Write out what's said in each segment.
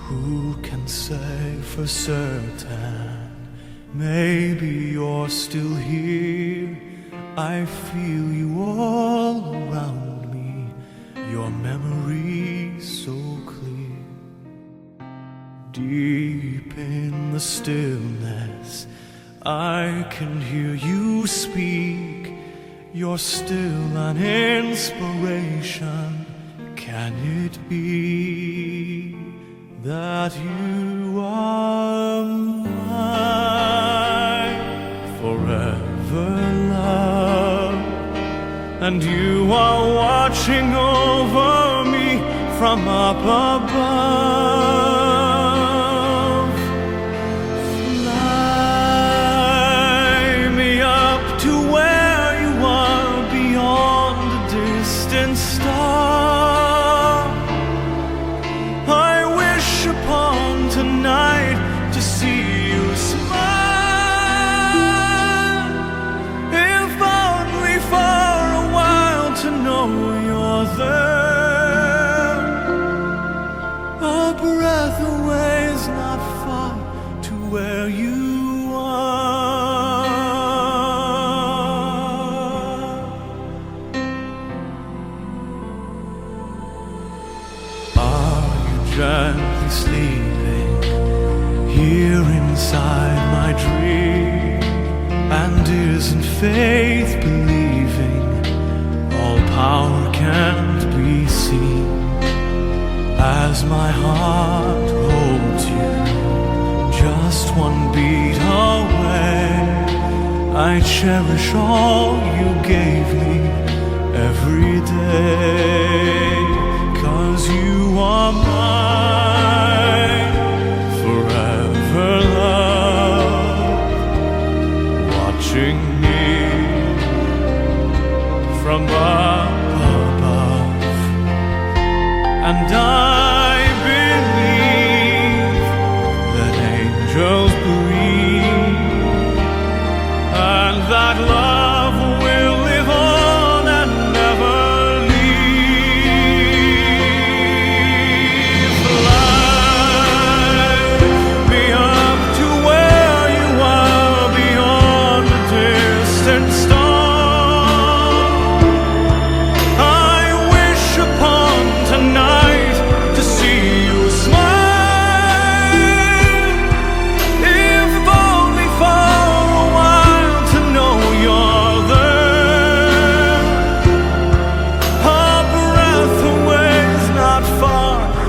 Who can say for certain? Maybe you're still here. I feel you all around me, your memory so clear. Deep in the stillness, I can hear you speak. You're still an inspiration. Can it be that you are mine forever, love? And you are watching over me from up above. Fly me up to where you are beyond a distant star. I wish upon tonight to see you smile, if only for a while to know you're there. A breath away is not far to where you are. Gently sleeping here inside my dream, and isn't faith believing all power can't be seen? As my heart holds you just one beat away, I cherish all you gave me every day. 'Cause you are mine forever, love, watching me from above. And I believe that angels breathe, and that love will live on and never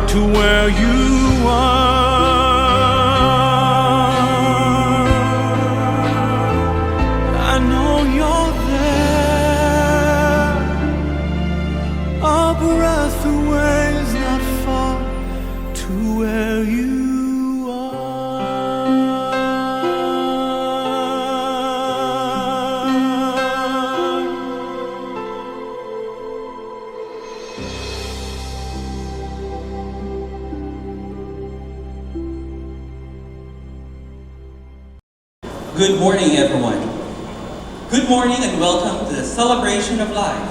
to where you are. I know you're there. A breath away is not far to where you Good morning, everyone. Good morning and welcome to the celebration of life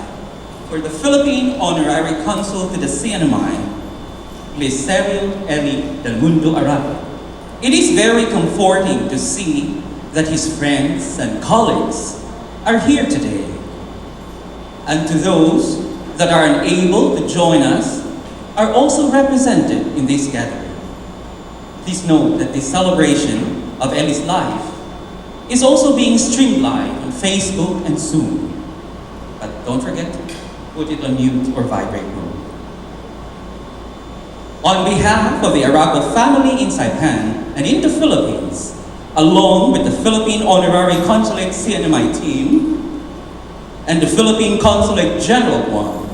for the Philippine Honorary Consul to the CNMI, Glicerio del Mundo Arago. It is very comforting to see that his friends and colleagues are here today. And to those that are unable to join us are also represented in this gathering. Please note that the celebration of Ellie's life is also being streamed live on Facebook and Zoom. But don't forget to put it on mute or vibrate mode. On behalf of the Arago family in Saipan and in the Philippines, along with the Philippine Honorary Consulate CNMI team and the Philippine Consulate General 1,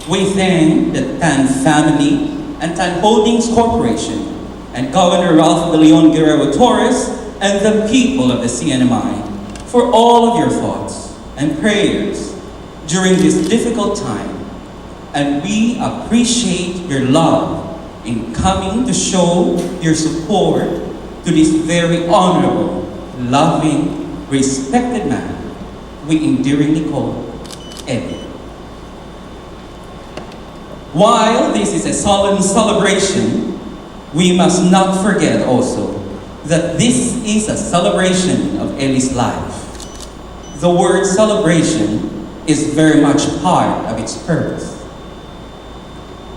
we thank the Tan family and Tan Holdings Corporation and Governor Ralph de Leon Guerrero Torres and the people of the CNMI for all of your thoughts and prayers during this difficult time. And we appreciate your love in coming to show your support to this very honorable, loving, respected man we endearingly call Eddie. While this is a solemn celebration, We must not forget also that this is a celebration of Ellie's life. The word celebration is very much part of its purpose.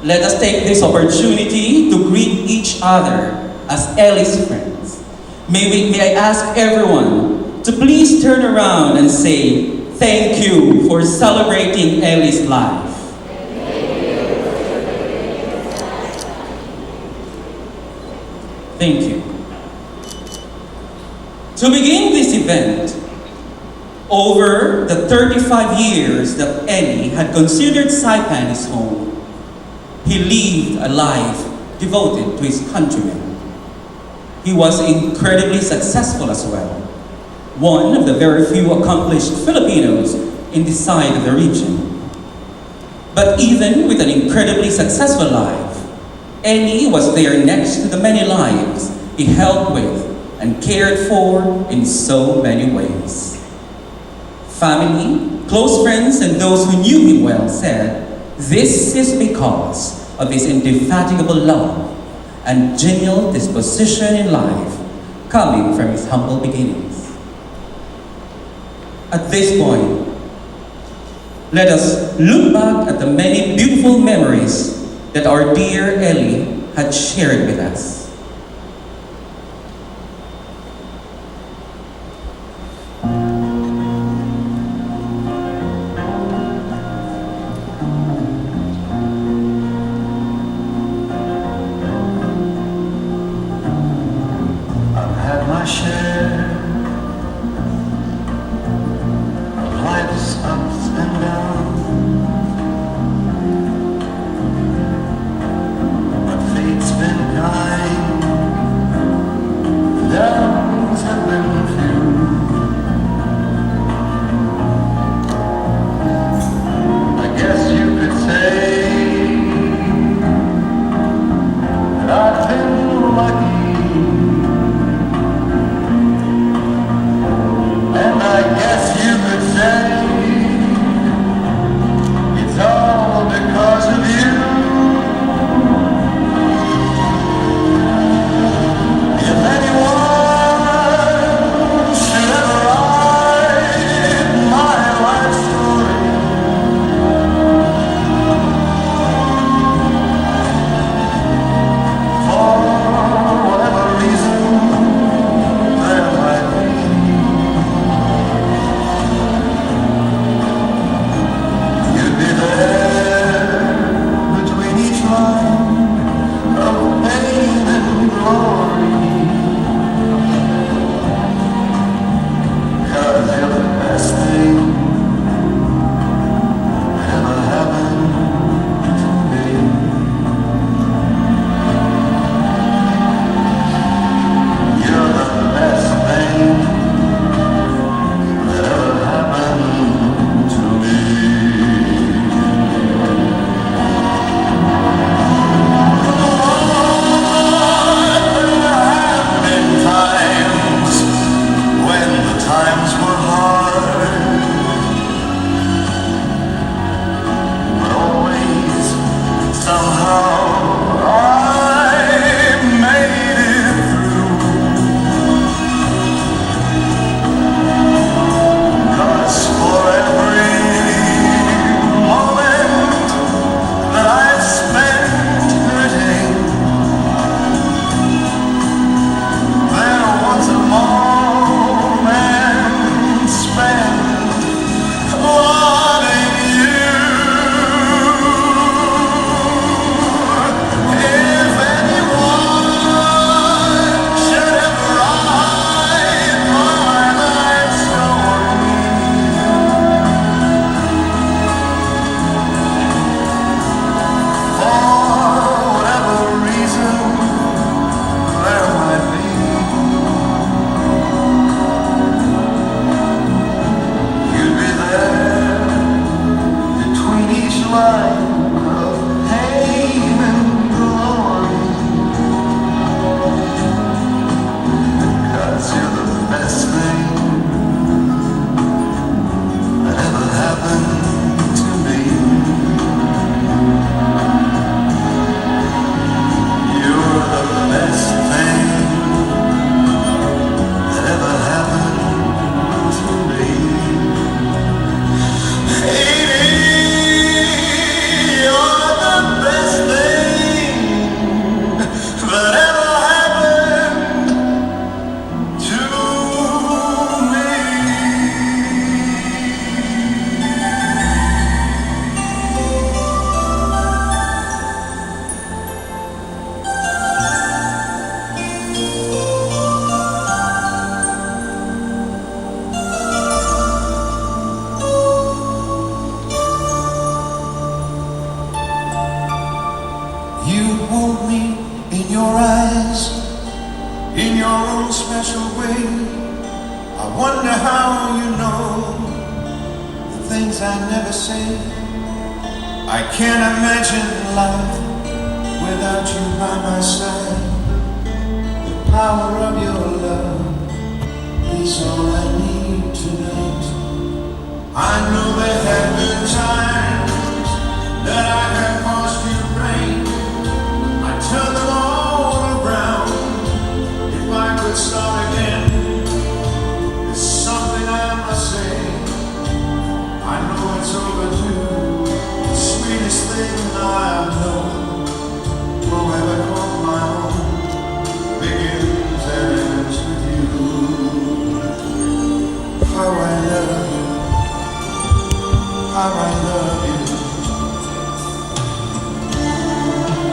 Let us take this opportunity to greet each other as Ellie's friends. May I ask everyone to please turn around and say, thank you for celebrating Ellie's life. Thank you. To begin this event, over the 35 years that Ellie had considered Saipan his home, he lived a life devoted to his countrymen. He was incredibly successful as well, one of the very few accomplished Filipinos in this side of the region. But even with an incredibly successful life, Ellie was there next to the many lives he helped with and cared for in so many ways. Family, close friends, and those who knew him well said, this is because of his indefatigable love and genial disposition in life coming from his humble beginnings. At this point, let us look back at the many beautiful memories that our dear Ellie had shared with us. I've had my share of life's ups and downs, but fate's been kind. You hold me in your eyes, in your own special way. I wonder how you know the things I never say. I can't imagine life without you by my side. The power of your love is all I need tonight. I know there have been times that I have caused you pain. I turn them all around. If I could start again, there's something I must say. I know it's overdue. The sweetest thing I know will ever call my own begins and ends with you. How I love you, how I love you.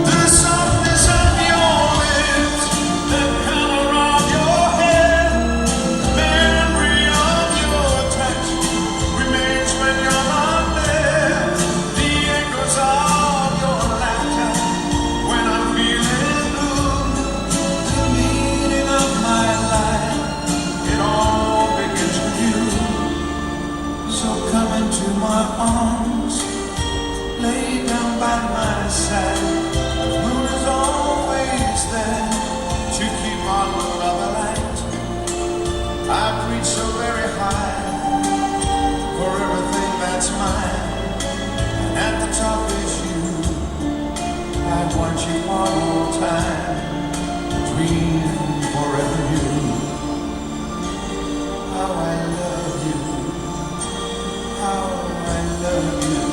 The softness of your lips, the color of your hair, the memory of your touch remains when you're not there. The echoes of your laughter when I'm feeling blue. The meaning of my life, it all begins with you. So come into my arms, lay down by my side. The moon is always there to keep our love alight. I've reached so very high for everything that's mine, and at the top is you. I want you for all time, dream forever you. How I love you, how I love you.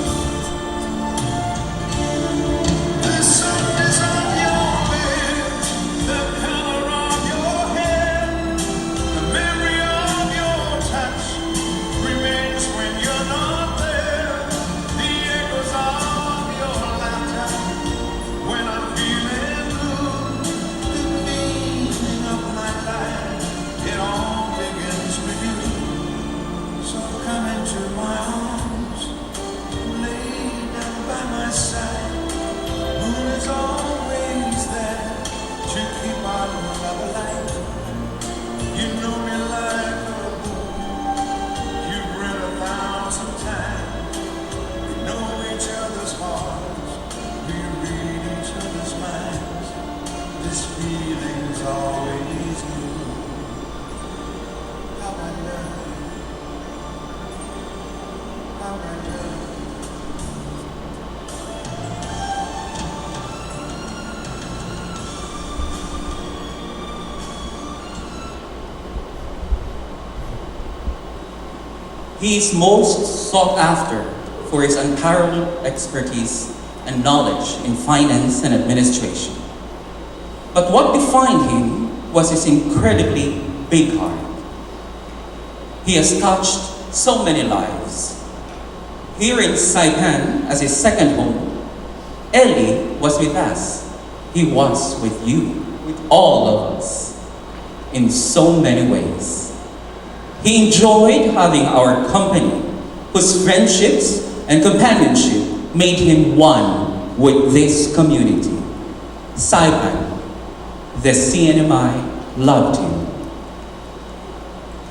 The softness of your lips, the color of your hair, the memory of your touch remains when you're not there. The echoes of your laughter when I'm feeling blue. The meaning of my life, it all begins with you. So come into my arms, lay down by my side. Moon is always there to keep our love alive. You know me like a book you've read 1,000 times. We know each other's hearts, we read each other's minds. This feeling's always new. How I love you, how I love you. He is most sought after for his unparalleled expertise and knowledge in finance and administration. But what defined him was his incredibly big heart. He has touched so many lives. Here in Saipan, as his second home, Eli was with us. He was with you, with all of us, in so many ways. He enjoyed having our company, whose friendships and companionship made him one with this community. Saipan, the CNMI, loved him.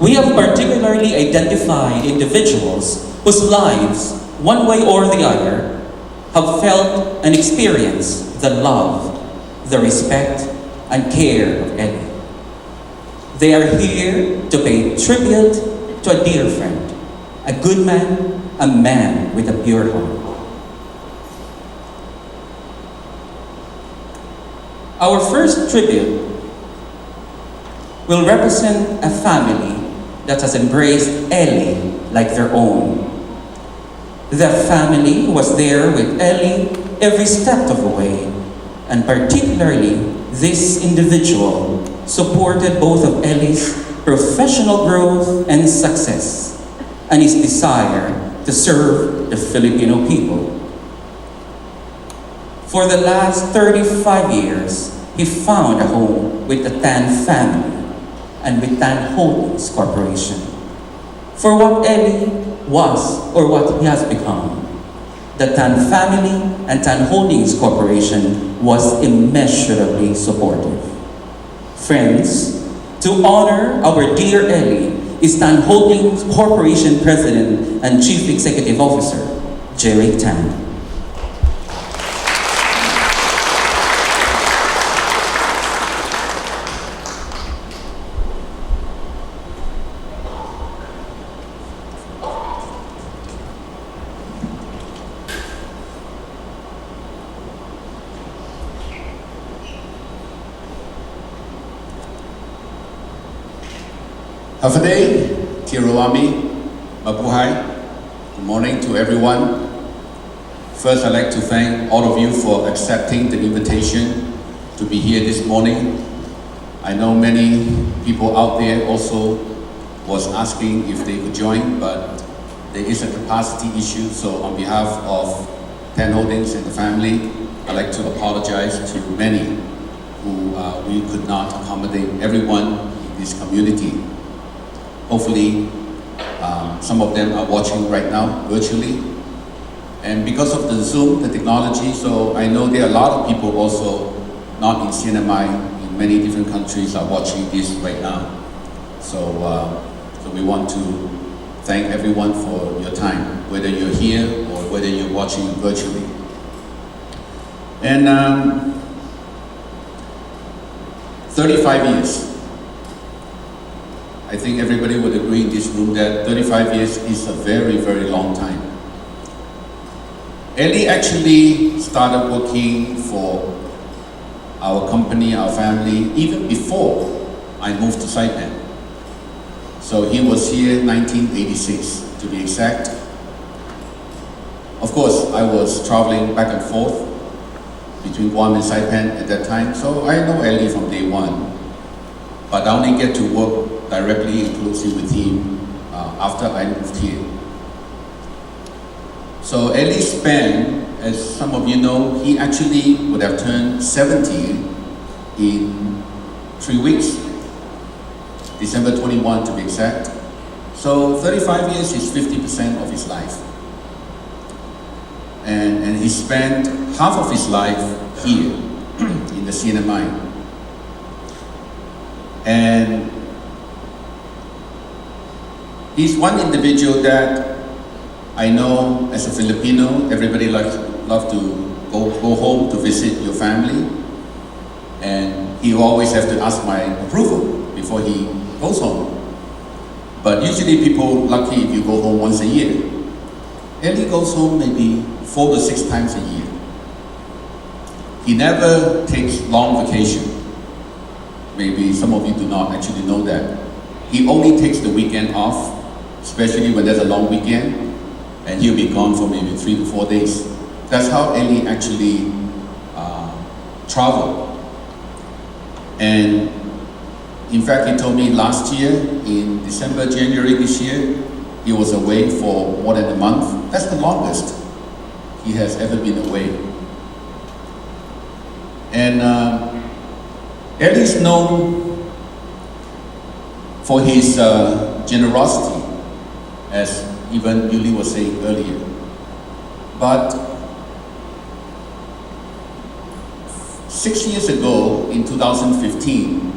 We have particularly identified individuals whose lives, one way or the other, have felt and experienced the love, the respect, and care of Eli. They are here to pay tribute to a dear friend, a good man, a man with a pure heart. Our first tribute will represent a family that has embraced Eli like their own. The family was there with Eli every step of the way, and particularly this individual supported both of Eli's professional growth and success, and his desire to serve the Filipino people. For the last 35 years, he found a home with the Tan family and with Tan Holdings Corporation for what Eli was or what he has become. The Tan family and Tan Holdings Corporation was immeasurably supportive. Friends, to honor our dear Ellie is Tan Holdings Corporation President and Chief Executive Officer, Jerry Tan. Hafadei, Kiruami, Mabuhay. Good morning to everyone. First, I'd like to thank all of you for accepting the invitation to be here this morning. I know many people out there also was asking if they could join, but there is a capacity issue. So on behalf of Tan Holdings and the family, I'd like to apologize to many who we could not accommodate everyone in this community. Hopefully, some of them are watching right now virtually. And because of the Zoom, the technology, so I know there are a lot of people also not in CNMI in many different countries are watching this right now. So we want to thank everyone for your time, whether you're here or whether you're watching virtually. And 35 years. I think everybody would agree in this room that 35 years is a very, very long time. Ellie actually started working for our company, our family, even before I moved to Saipan. So he was here in 1986, to be exact. Of course, I was traveling back and forth between Guam and Saipan at that time, so I know Ellie from day one. But I only get to work directly and closely with him after I moved here. So Ellie spent, as some of you know, he actually would have turned 70 in 3 weeks, December 21 to be exact. So 35 years is 50% of his life. And he spent half of his life here in the CNMI. And he's one individual that I know as a Filipino, everybody love to go home to visit your family. And he always have to ask my approval before he goes home. But usually people lucky if you go home once a year. Ellie goes home maybe 4 to 6 times a year. He never takes long vacation. Maybe some of you do not actually know that. He only takes the weekend off, especially when there's a long weekend, and he'll be gone for maybe 3 to 4 days. That's how Ellie actually traveled. And in fact, he told me last year, in December, January this year, he was away for more than a month. That's the longest he has ever been away. And Ellie is known for his generosity, as even Yuli was saying earlier. But 6 years ago, in 2015,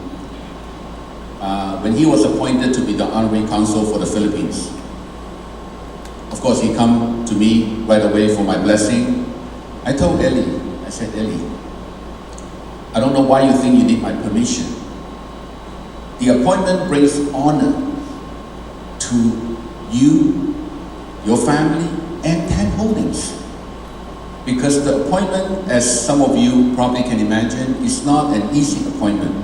when he was appointed to be the Honorary Consul for the Philippines, of course, he come to me right away for my blessing. I told Ellie, I said, Ellie, I don't know why you think you need my permission. The appointment brings honor to you, your family, and Tan Holdings. Because the appointment, as some of you probably can imagine, is not an easy appointment.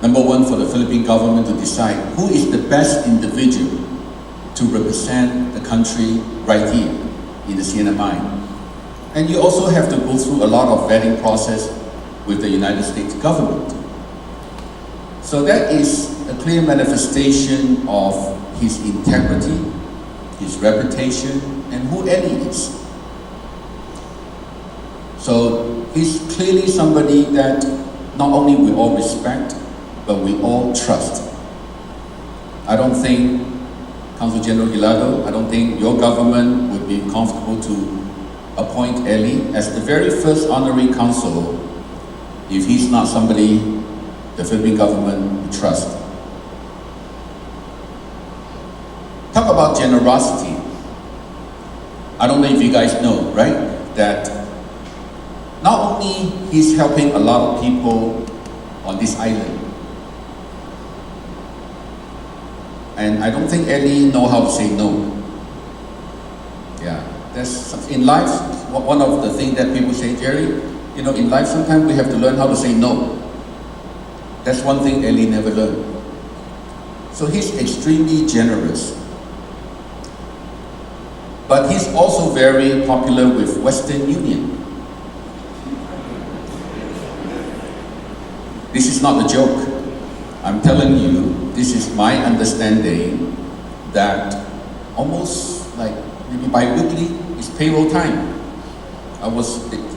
Number one, for the Philippine government to decide who is the best individual to represent the country right here in the CNMI. And you also have to go through a lot of vetting process with the United States government. So that is a clear manifestation of his integrity, his reputation, and who Ellie is. So he's clearly somebody that not only we all respect, but we all trust. I don't think, Consul General Hilado, I don't think your government would be comfortable to appoint Ellie as the very first honorary consul if he's not somebody the Philippine government would trust. Talk about generosity. I don't know if you guys know, right? That not only he's helping a lot of people on this island, and I don't think Ellie know how to say no. Yeah, that's in life. One of the things that people say, Jerry, you know, in life sometimes we have to learn how to say no. That's one thing Ellie never learned. So he's extremely generous. But he's also very popular with Western Union. This is not a joke. I'm telling you, this is my understanding that almost like maybe bi-weekly is payroll time.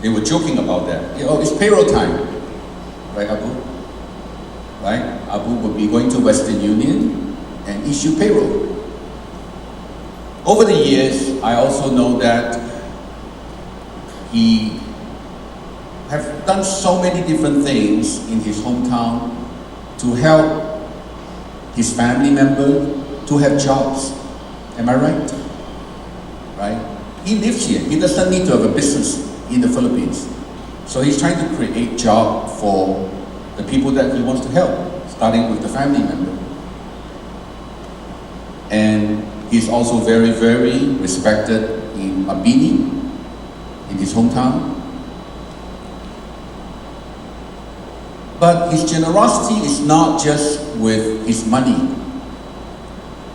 They were joking about that. You know, it's payroll time. Right, Abu? Right? Abu will be going to Western Union and issue payroll. Over the years, I also know that he have done so many different things in his hometown to help his family members to have jobs. Am I right? Right? He lives here. He doesn't need to have a business in the Philippines. So he's trying to create job for the people that he wants to help, starting with the family member. And he's also very, very respected in Mabini, in his hometown. But his generosity is not just with his money.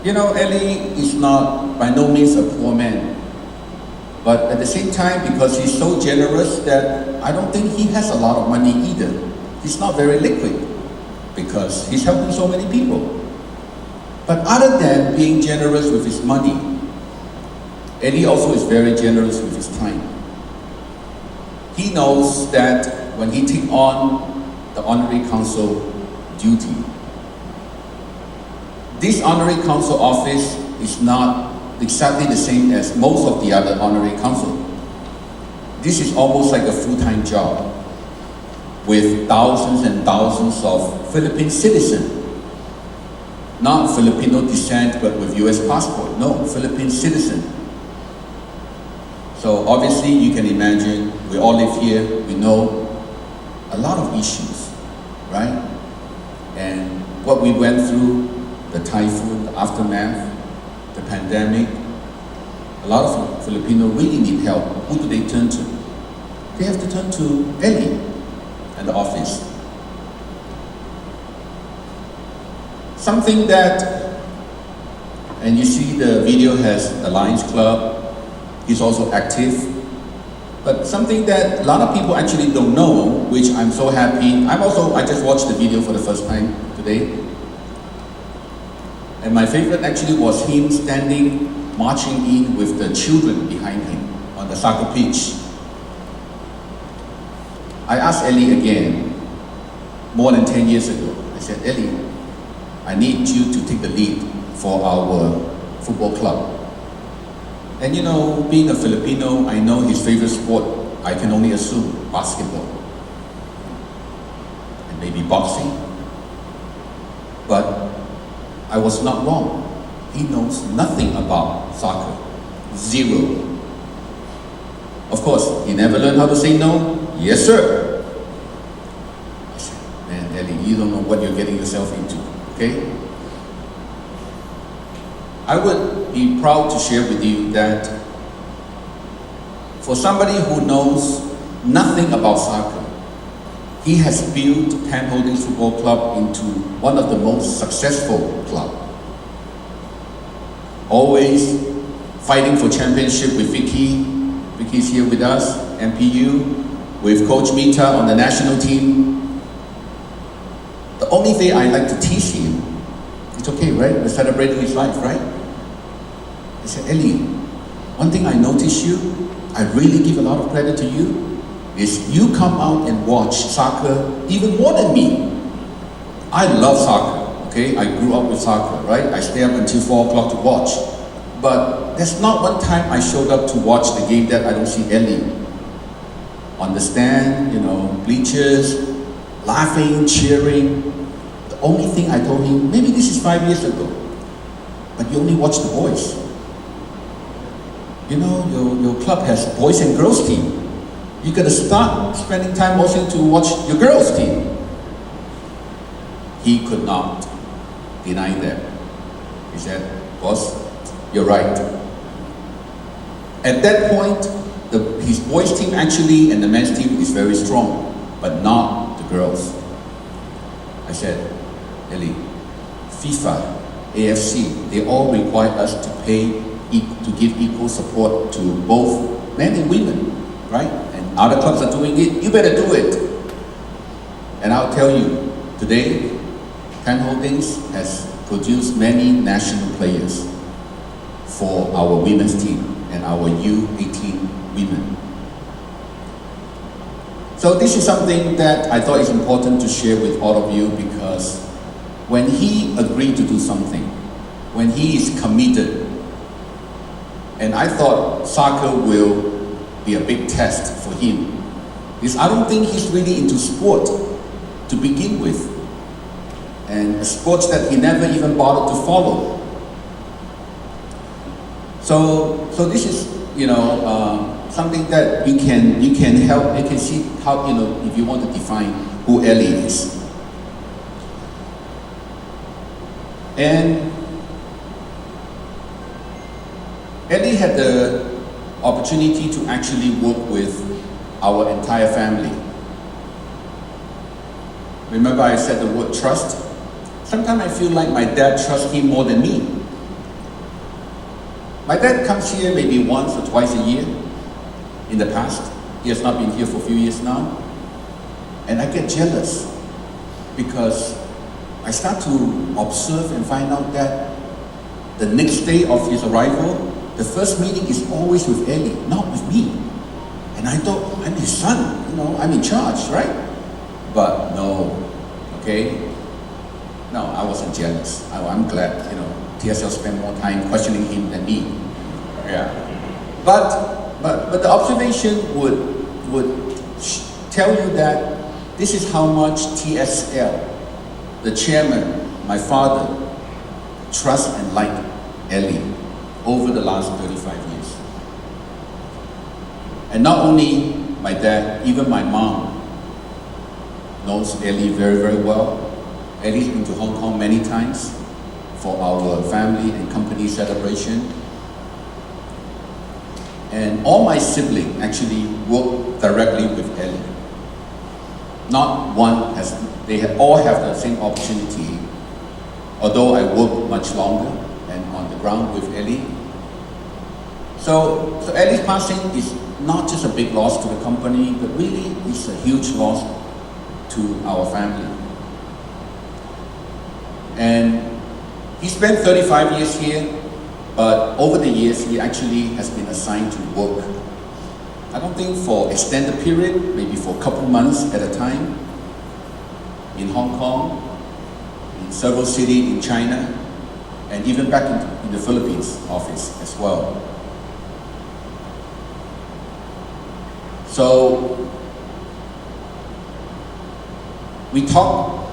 You know, Ellie is not by no means a poor man. But at the same time, because he's so generous that I don't think he has a lot of money either. He's not very liquid because he's helping so many people. But other than being generous with his money, Eddie also is very generous with his time. He knows that when he takes on the honorary consul duty, this honorary consul office is not exactly the same as most of the other honorary consul. This is almost like a full-time job with thousands and thousands of Philippine citizens. Not Filipino descent, but with US passport. No, Philippine citizen. So obviously you can imagine, we all live here, we know a lot of issues, right? And what we went through, the typhoon, the aftermath, the pandemic, a lot of Filipino really need help. Who do they turn to? They have to turn to Ellie and the office. Something that, and you see the video has the Lions Club, he's also active, but something that a lot of people actually don't know, which I'm so happy. I just watched the video for the first time today. And my favorite actually was him standing, marching in with the children behind him on the soccer pitch. I asked Ellie again, more than 10 years ago, I said, Ellie, I need you to take the lead for our football club. And you know, being a Filipino, I know his favorite sport, I can only assume, basketball. And maybe boxing. But I was not wrong. He knows nothing about soccer. Zero. Of course, he never learned how to say no. Yes, sir. I said, man, Ellie, you don't know what you're getting yourself into. Okay? I would be proud to share with you that for somebody who knows nothing about soccer, he has built Camp Holdings Football Club into one of the most successful clubs. Always fighting for championship with Vicky. Vicky's here with us, MPU, with Coach Mita on the national team. The only thing I like to tease him, it's okay, right? We're celebrating his life, right? I said, Ellie, one thing I noticed you, I really give a lot of credit to you, is you come out and watch soccer even more than me. I love soccer, okay? I grew up with soccer, right? I stay up until 4 o'clock to watch. But But there's not one time I showed up to watch the game that I don't see Ellie on the stand, bleachers, laughing, cheering. The only thing I told him, maybe this is 5 years ago, but you only watch the boys. Your club has boys and girls team. You gotta start spending time also to watch your girls team. He could not deny that. He said, boss, you're right. At that point, his boys team actually and the men's team is very strong, but not the girls. I said, Ellie, FIFA, AFC, they all require us to give equal support to both men and women, right? And other clubs are doing it, you better do it. And I'll tell you, today, Can Holdings has produced many national players for our women's team and our U18 women. So this is something that I thought is important to share with all of you, because when he agreed to do something, when he is committed, and I thought soccer will be a big test for him, because I don't think he's really into sport to begin with, and sports that he never even bothered to follow. So this is something that you can help. You can see how if you want to define who Ellie is. And Ellie had the opportunity to actually work with our entire family. Remember I said the word trust? Sometimes I feel like my dad trusts him more than me. My dad comes here maybe once or twice a year in the past. He has not been here for a few years now. And I get jealous because I start to observe and find out that the next day of his arrival, the first meeting is always with Ellie, not with me. And I thought, I'm his son, I'm in charge, right? But no, okay? No, I wasn't jealous. I'm glad, TSL spent more time questioning him than me. Yeah. But the observation would tell you that this is how much TSL, the chairman, my father, trust and like Ellie over the last 35 years. And not only my dad, even my mom knows Ellie very, very well. Ellie's been to Hong Kong many times for our family and company celebration. And all my siblings actually work directly with Ellie. Not one all have the same opportunity, although I work much longer and on the ground with Ellie. So Ellie's passing is not just a big loss to the company, but really it's a huge loss to our family. And he spent 35 years here, but over the years he actually has been assigned to work. I don't think for extended period, maybe for a couple months at a time, in Hong Kong, in several cities in China, and even back in the Philippines office as well. So we talk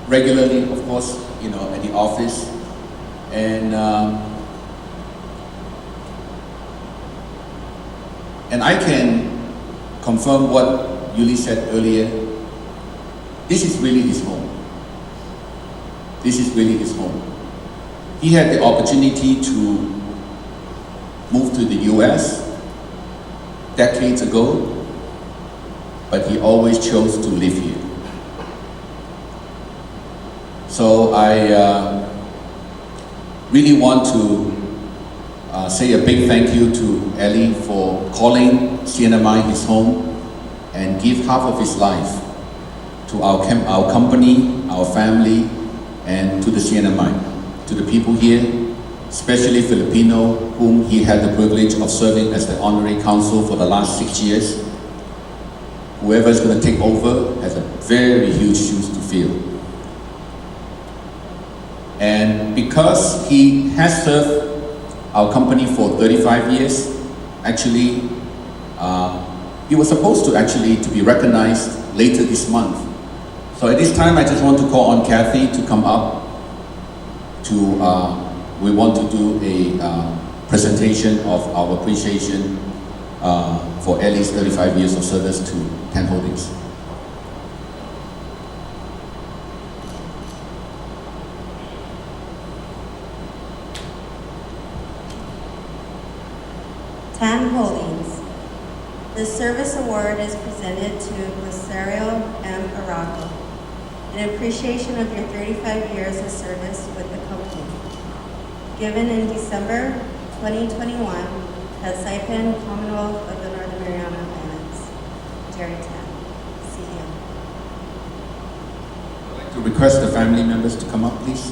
regularly, of course, at the office, and I can confirm what Yuli said earlier. This is really his home. This is really his home. He had the opportunity to move to the US decades ago, but he always chose to live here. So I really want to say a big thank you to Ellie for calling CNMI his home and give half of his life to our company, our family, and to the CNMI, to the people here, especially Filipino, whom he had the privilege of serving as the honorary consul for the last 6 years. Whoever is going to take over has a very huge shoes to fill. And because he has served our company for 35 years. Actually, he was supposed to be recognized later this month. So at this time, I just want to call on Kathy to come up we want to do a presentation of our appreciation for Ellie's 35 years of service to Ten Holdings. Ten Holdings. The service award is presented to Glicerio M. Arago in appreciation of your 35 years of service with the company. Given in December 2021 at Saipan, Commonwealth of the Northern Mariana Islands. Jerry Tan, CEO. I'd like to request the family members to come up, please.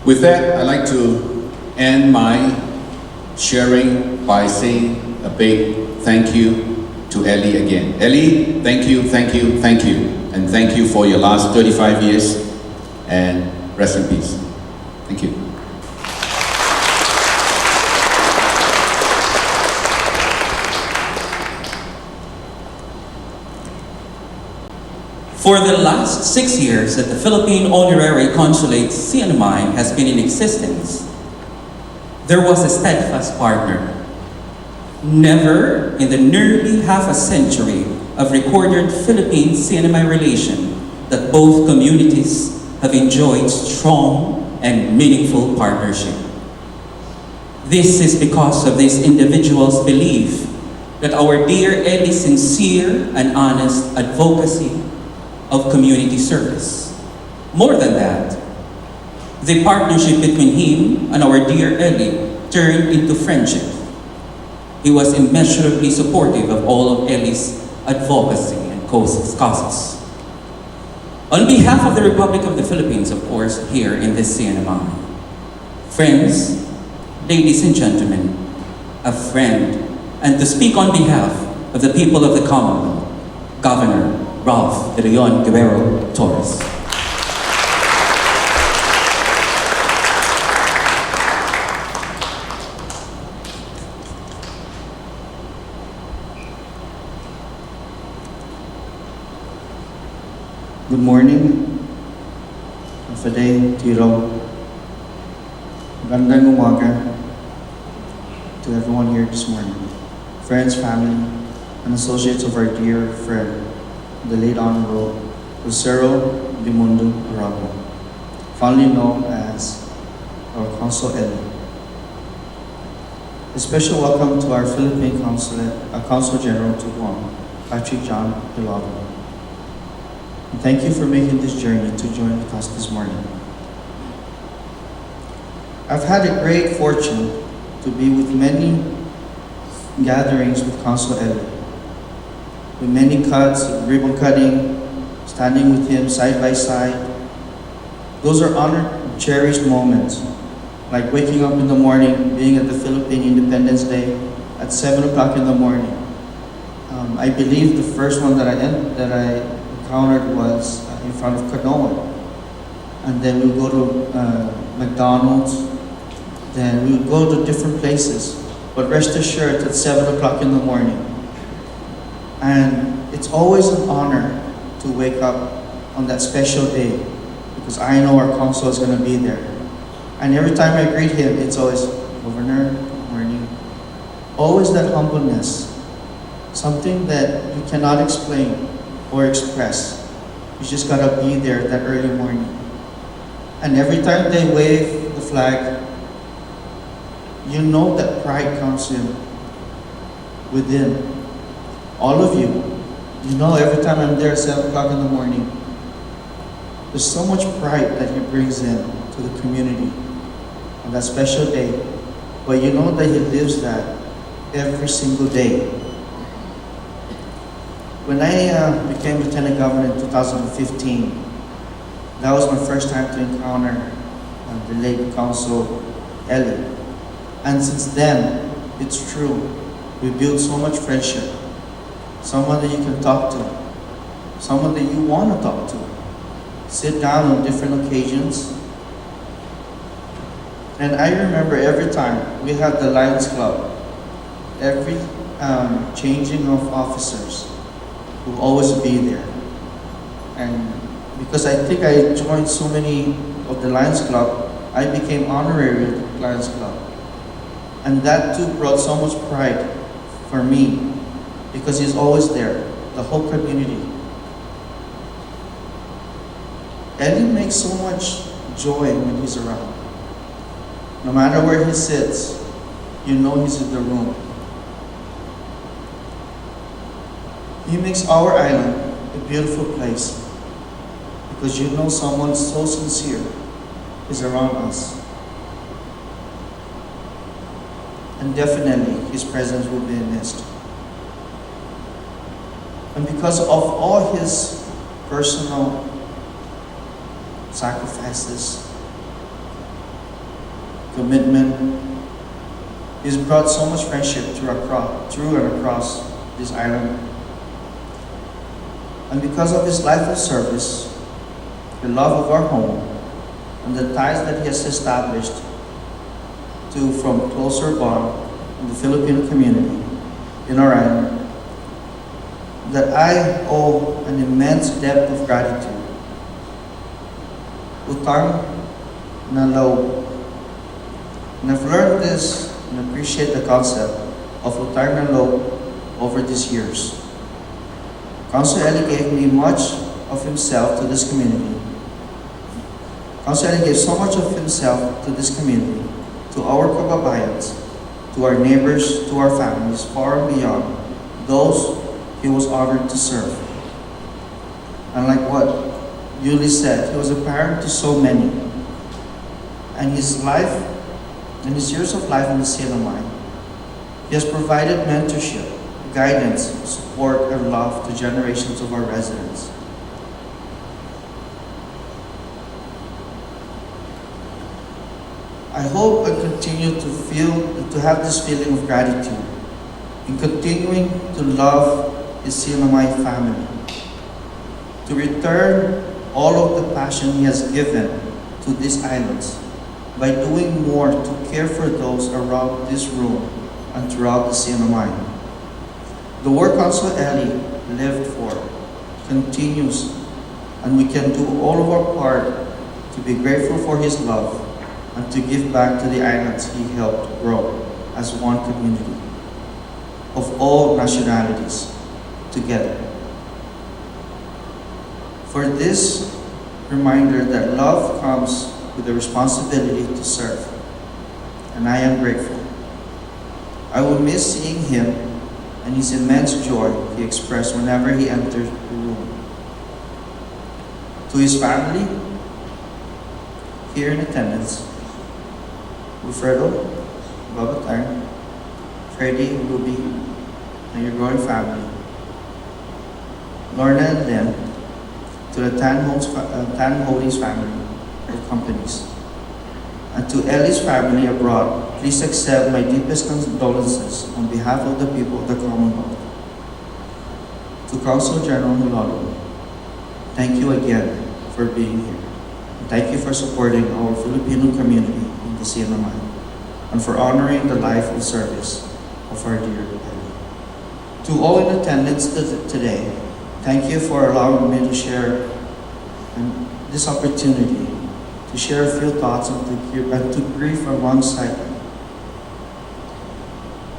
With that, I'd like to end my sharing by saying a big thank you to Ellie again. Ellie, thank you, thank you, thank you. And thank you for your last 35 years, and rest in peace. Thank you. For the last 6 years that the Philippine Honorary Consulate CNMI has been in existence, there was a steadfast partner. Never in the nearly half a century of recorded Philippine CNMI relation that both communities have enjoyed strong and meaningful partnership. This is because of this individual's belief that our dear Ellie's sincere and honest advocacy of community service. More than that, the partnership between him and our dear Ellie turned into friendship. He was immeasurably supportive of all of Ellie's advocacy and causes. On behalf of the Republic of the Philippines, of course, here in this CNMI, friends, ladies and gentlemen, a friend, and to speak on behalf of the people of the Commonwealth, Governor Ralph de Leon Guerrero Torres. Good morning. Faday, Tiro. Magandang umaga to everyone here this morning. Friends, family, and associates of our dear friend, the late Honorable Glicerio Dimundo Arago, fondly known as our Consul Ellie. A special welcome to our Philippine Consul General to Guam, Patrick John Pilato. And thank you for making this journey to join with us this morning. I've had a great fortune to be with many gatherings with Consul Ellie, with many cuts, ribbon cutting, standing with him side by side. Those are honored and cherished moments, like waking up in the morning, being at the Philippine Independence Day at 7 o'clock in the morning. I believe the first one that I encountered was in front of Canoa. And then we go to McDonald's, then we go to different places. But rest assured, at 7 o'clock in the morning. And it's always an honor to wake up on that special day because I know our consul is going to be there. And every time I greet him, it's always, Governor, good morning. Always that humbleness, something that you cannot explain. or express. You just gotta be there that early morning. And every time they wave the flag, you know that pride comes in within. All of you, you know every time I'm there at 7 o'clock in the morning, there's so much pride that he brings in to the community on that special day. But you know that he lives that every single day. When I became Lieutenant Governor in 2015, that was my first time to encounter the late Council Ellie. And since then, it's true, we built so much friendship. Someone that you can talk to, someone that you want to talk to. Sit down on different occasions. And I remember every time we had the Lions Club, every changing of officers will always be there. And because I think I joined so many of the Lions Club, I became honorary with the Lions Club. And that too brought so much pride for me because he's always there, the whole community. Eddie makes so much joy when he's around. No matter where he sits, you know he's in the room. He makes our island a beautiful place because you know someone so sincere is around us. And definitely his presence will be missed. And because of all his personal sacrifices, commitment, he's brought so much friendship through and across this island. And because of his life of service, the love of our home, and the ties that he has established to from closer bond in the Filipino community in our island, that I owe an immense debt of gratitude. Utang na loob. And I've learned this and appreciate the concept of utang na loob over these years. Councilor Eli gave me much of himself to this community. Councilor Eli gave so much of himself to this community, to our kababayans, to our neighbors, to our families, far and beyond those he was honored to serve. And like what Yuli said, he was a parent to so many. And his life, and his years of life in the CNMI, he has provided mentorship, guidance, support, and love to generations of our residents. I hope I continue to have this feeling of gratitude in continuing to love his CNMI family, to return all of the passion he has given to these islands by doing more to care for those around this room and throughout the CNMI. The work Councilor Eli lived for continues, and we can do all of our part to be grateful for his love and to give back to the islands he helped grow as one community of all nationalities together. For this reminder that love comes with the responsibility to serve, and I am grateful. I will miss seeing him and his immense joy he expressed whenever he entered the room. To his family, here in attendance, Wilfredo, Babatang, Freddie, Ruby, and your growing family, Lorna and Lynn, to the Tan Holdings family of companies, and to Ellie's family abroad, please accept my deepest condolences on behalf of the people of the Commonwealth. To Consul General Hilalo, thank you again for being here. And thank you for supporting our Filipino community in the CNMI, and for honoring the life and service of our dear Ellie. To all in attendance today, thank you for allowing me to share this opportunity to share a few thoughts and to grieve alongside them.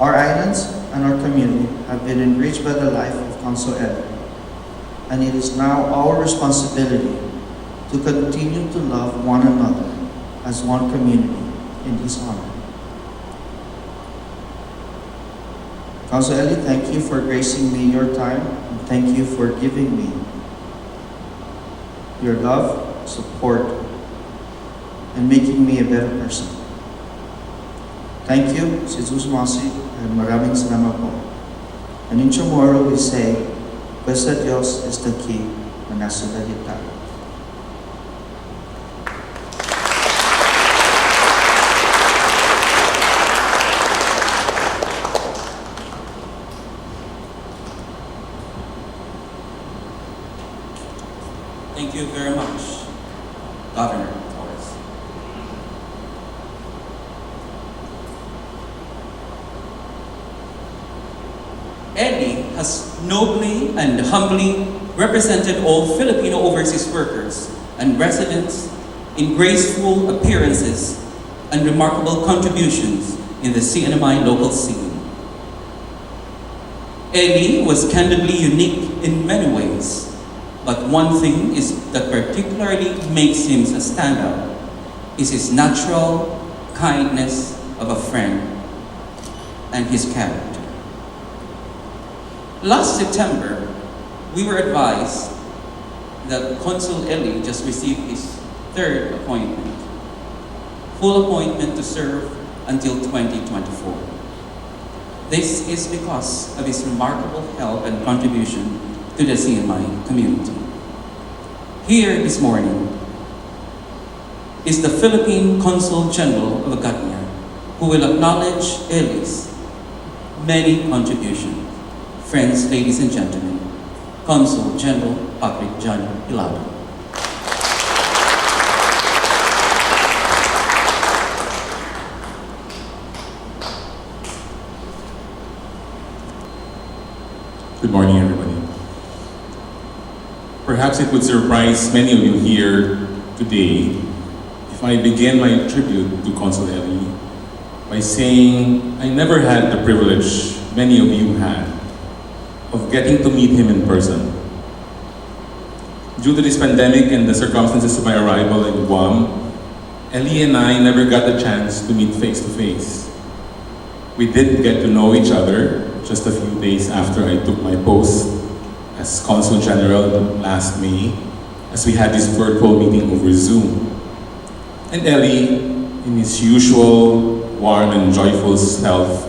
Our islands and our community have been enriched by the life of Consul Ellie. and it is now our responsibility to continue to love one another as one community in His honor. Council Ellie, thank you for gracing me your time, and thank you for giving me your love, support, and making me a better person. Thank you, si Jesus Masi, and maraming salamat po. And in tomorrow we say, Basta Dios is the key na nasa dalita. Thank you very much, Governor Torres. Eddie has nobly and humbly represented all Filipino overseas workers and residents in graceful appearances and remarkable contributions in the CNMI local scene. Eddie was candidly unique in many ways, but one thing is that particularly makes him a standout is his natural kindness of a friend and his character. Last September, we were advised that Consul Eli just received his third appointment, full appointment to serve until 2024. This is because of his remarkable help and contribution to the CNMI community. Here this morning is the Philippine Consul General of Agatnia, who will acknowledge Eli's many contributions. Friends, ladies and gentlemen, Consul General Patrick John Hilado. Good morning, everybody. Perhaps it would surprise many of you here today if I begin my tribute to Consul Eli by saying I never had the privilege many of you had of getting to meet him in person. Due to this pandemic and the circumstances of my arrival in Guam, Eli and I never got the chance to meet face to face. We did get to know each other just a few days after I took my post as Consul General last May, as we had this virtual meeting over Zoom. And Eli, in his usual warm and joyful self,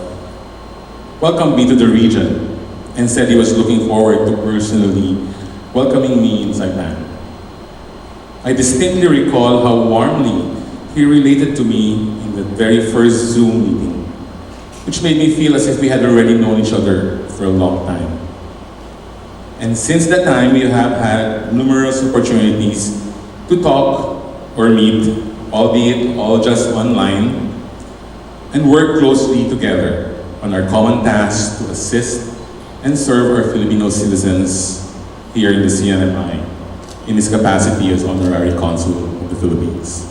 welcomed me to the region and said he was looking forward to personally welcoming me in Saipan. I distinctly recall how warmly he related to me in the very first Zoom meeting, which made me feel as if we had already known each other for a long time. And since that time, we have had numerous opportunities to talk or meet, albeit all just online, and work closely together on our common task to assist and serve our Filipino citizens here in the CNMI in his capacity as Honorary Consul of the Philippines.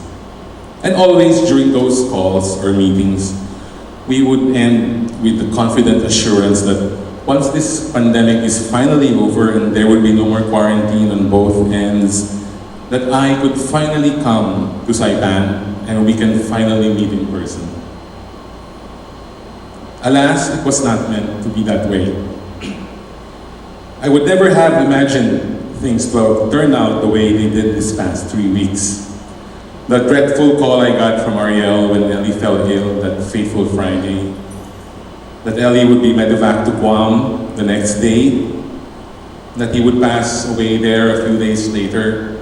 And always during those calls or meetings, we would end with the confident assurance that once this pandemic is finally over and there will be no more quarantine on both ends, that I could finally come to Saipan and we can finally meet in person. Alas, it was not meant to be that way. I would never have imagined things to turn out the way they did this past 3 weeks. The dreadful call I got from Ariel when Eli fell ill that fateful Friday, that Eli would be medevac to Guam the next day, that he would pass away there a few days later,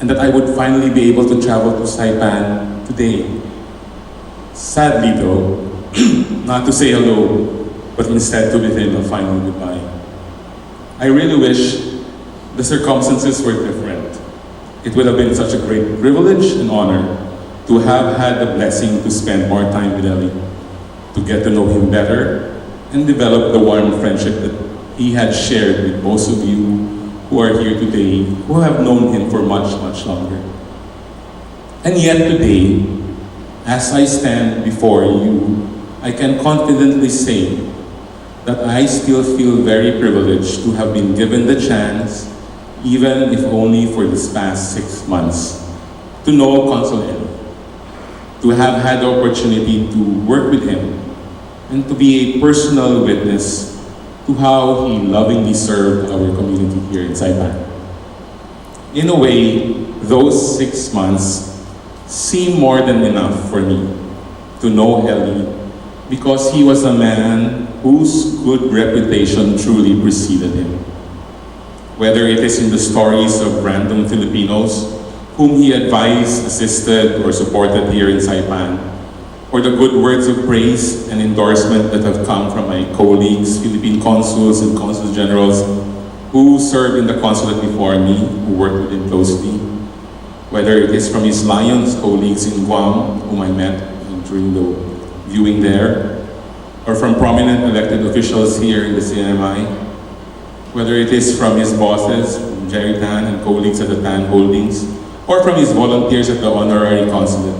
and that I would finally be able to travel to Saipan today. Sadly though, not to say hello, but instead to bid him a final goodbye. I really wish the circumstances were different. It would have been such a great privilege and honor to have had the blessing to spend more time with Eli, to get to know him better, and develop the warm friendship that he had shared with most of you who are here today, who have known him for much, much longer. And yet today, as I stand before you, I can confidently say that I still feel very privileged to have been given the chance, even if only for this past 6 months, to know Consul L, to have had the opportunity to work with him, and to be a personal witness to how he lovingly served our community here in Saipan. In a way, those 6 months seem more than enough for me to know Ellie, because he was a man whose good reputation truly preceded him. Whether it is in the stories of random Filipinos whom he advised, assisted, or supported here in Saipan, or the good words of praise and endorsement that have come from my colleagues, Philippine consuls and consul generals who served in the consulate before me, who worked with him closely, whether it is from his Lions colleagues in Guam, whom I met during the viewing there, or from prominent elected officials here in the CNMI, whether it is from his bosses, Jerry Tan and colleagues at the Tan Holdings, or from his volunteers at the honorary consulate.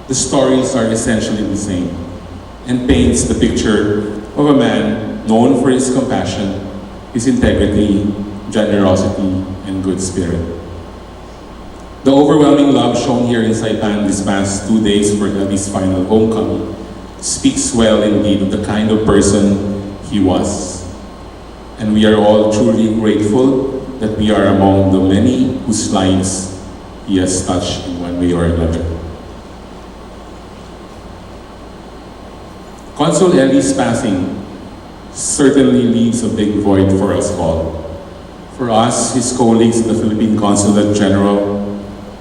The stories are essentially the same and paints the picture of a man known for his compassion, his integrity, generosity, and good spirit. The overwhelming love shown here in Saipan these past 2 days for Ellie's final homecoming speaks well indeed of the kind of person he was. And we are all truly grateful that we are among the many whose lives he has touched in one way or another. Consul Ellie's passing certainly leaves a big void for us all. For us, his colleagues at the Philippine Consulate General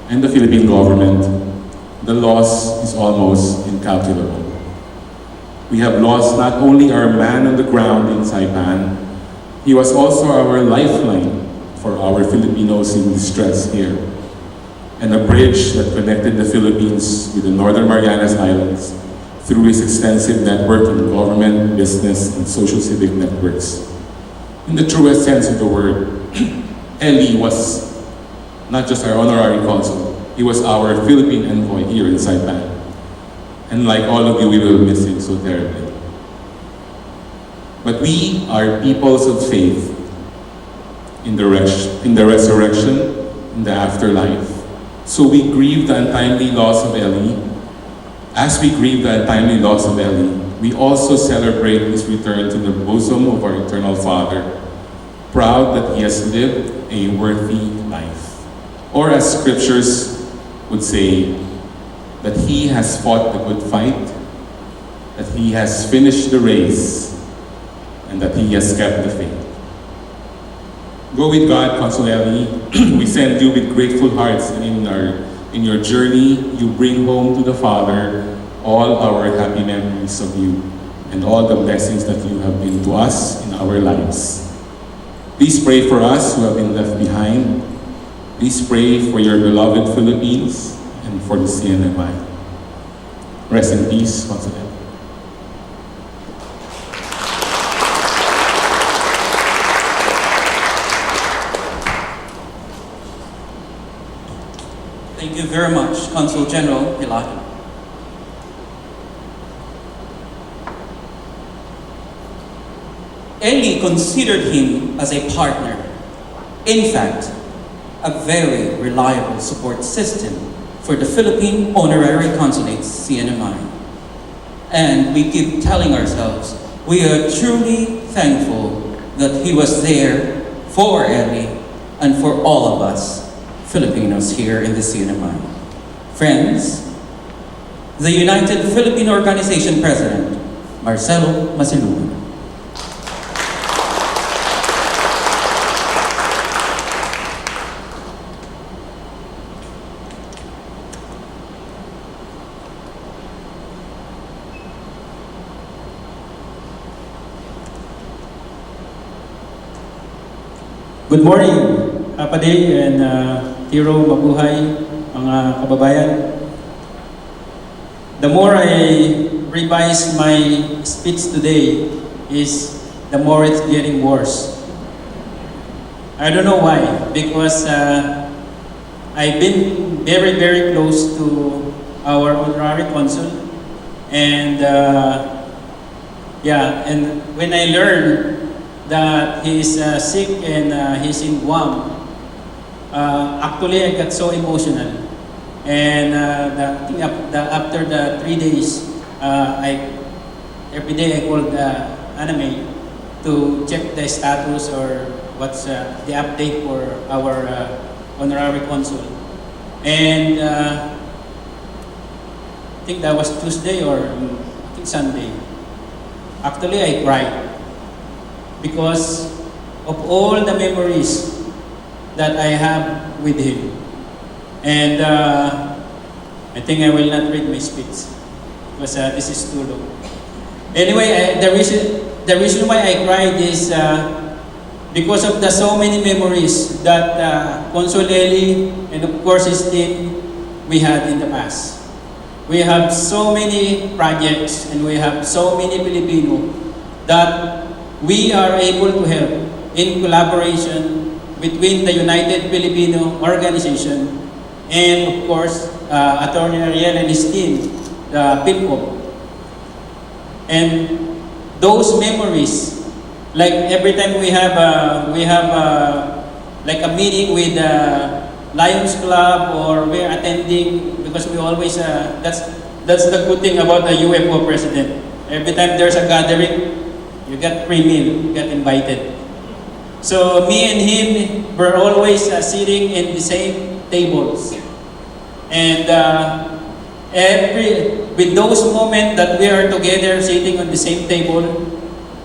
and the Philippine government, the loss is almost incalculable. We have lost not only our man on the ground in Saipan, he was also our lifeline for our Filipinos in distress here, and a bridge that connected the Philippines with the Northern Marianas Islands through his extensive network in government, business, and social civic networks. In the truest sense of the word, Ellie was not just our honorary consul, he was our Philippine envoy here in Saipan. And like all of you, we will miss him so terribly. But we are peoples of faith in the resurrection, in the afterlife. So we grieve the untimely loss of Ellie. As we grieve the untimely loss of Ellie, we also celebrate his return to the bosom of our eternal Father, proud that he has lived a worthy life. Or as scriptures would say, that he has fought the good fight, that he has finished the race, and that he has kept the faith. Go with God, Consul Ellie. We send you with grateful hearts, and in your journey, you bring home to the Father all our happy memories of you and all the blessings that you have been to us in our lives. Please pray for us who have been left behind. Please pray for your beloved Philippines and for the CNMI. Rest in peace, Consul Ellie. Thank you very much, Consul General Hilario. Ellie considered him as a partner. In fact, a very reliable support system for the Philippine Honorary Consulate's CNMI. And we keep telling ourselves, we are truly thankful that he was there for Ellie and for all of us Filipinos here in the CNMI. Friends, the United Philippine Organization President, Marcelo Masiluna. Good morning, Kapade and Tiro, mabuhay, mga kababayan. The more I revise my speech today is the more it's getting worse. I don't know why, because I've been very, very close to our honorary consul, and Yeah, and when I learned that he's sick and he's in Guam, actually I got so emotional. And after the 3 days, every day I called Anime to check the status or what's the update for our honorary consul. And I think that was Tuesday or I think Sunday. Actually, I cried because of all the memories that I have with him. And I think I will not read my speech because this is too long. Anyway, the reason why I cried is because of the so many memories that Consul Eli and of course his team we had in the past. We have so many projects and we have so many Filipino that we are able to help in collaboration between the United Filipino Organization and of course Attorney Ariel and his team, the PILCO. And those memories, like every time we have like a meeting with Lions Club or we're attending because we always that's the good thing about the UFO president. Every time there's a gathering, you get free meal, you get invited. So me and him were always sitting in the same tables, and with those moments that we are together sitting on the same table,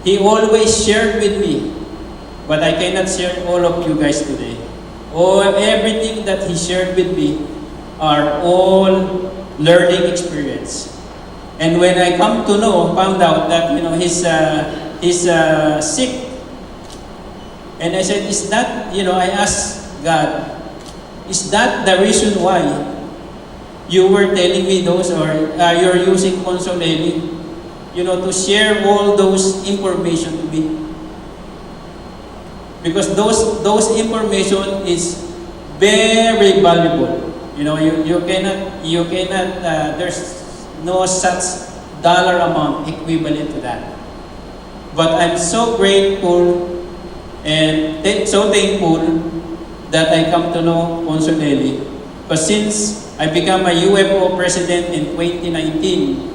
he always shared with me, but I cannot share all of you guys today. Everything that he shared with me are all learning experience. And when I found out that he's sick, and I said, is that I asked God, is that the reason why you were telling me those, or you're using Consul Eli, to share all those information to me? Because those information is very valuable. You cannot. There's no such dollar amount equivalent to that. But I'm so grateful and so thankful that I come to know Consul Eli. Because since I became a UFO president in 2019,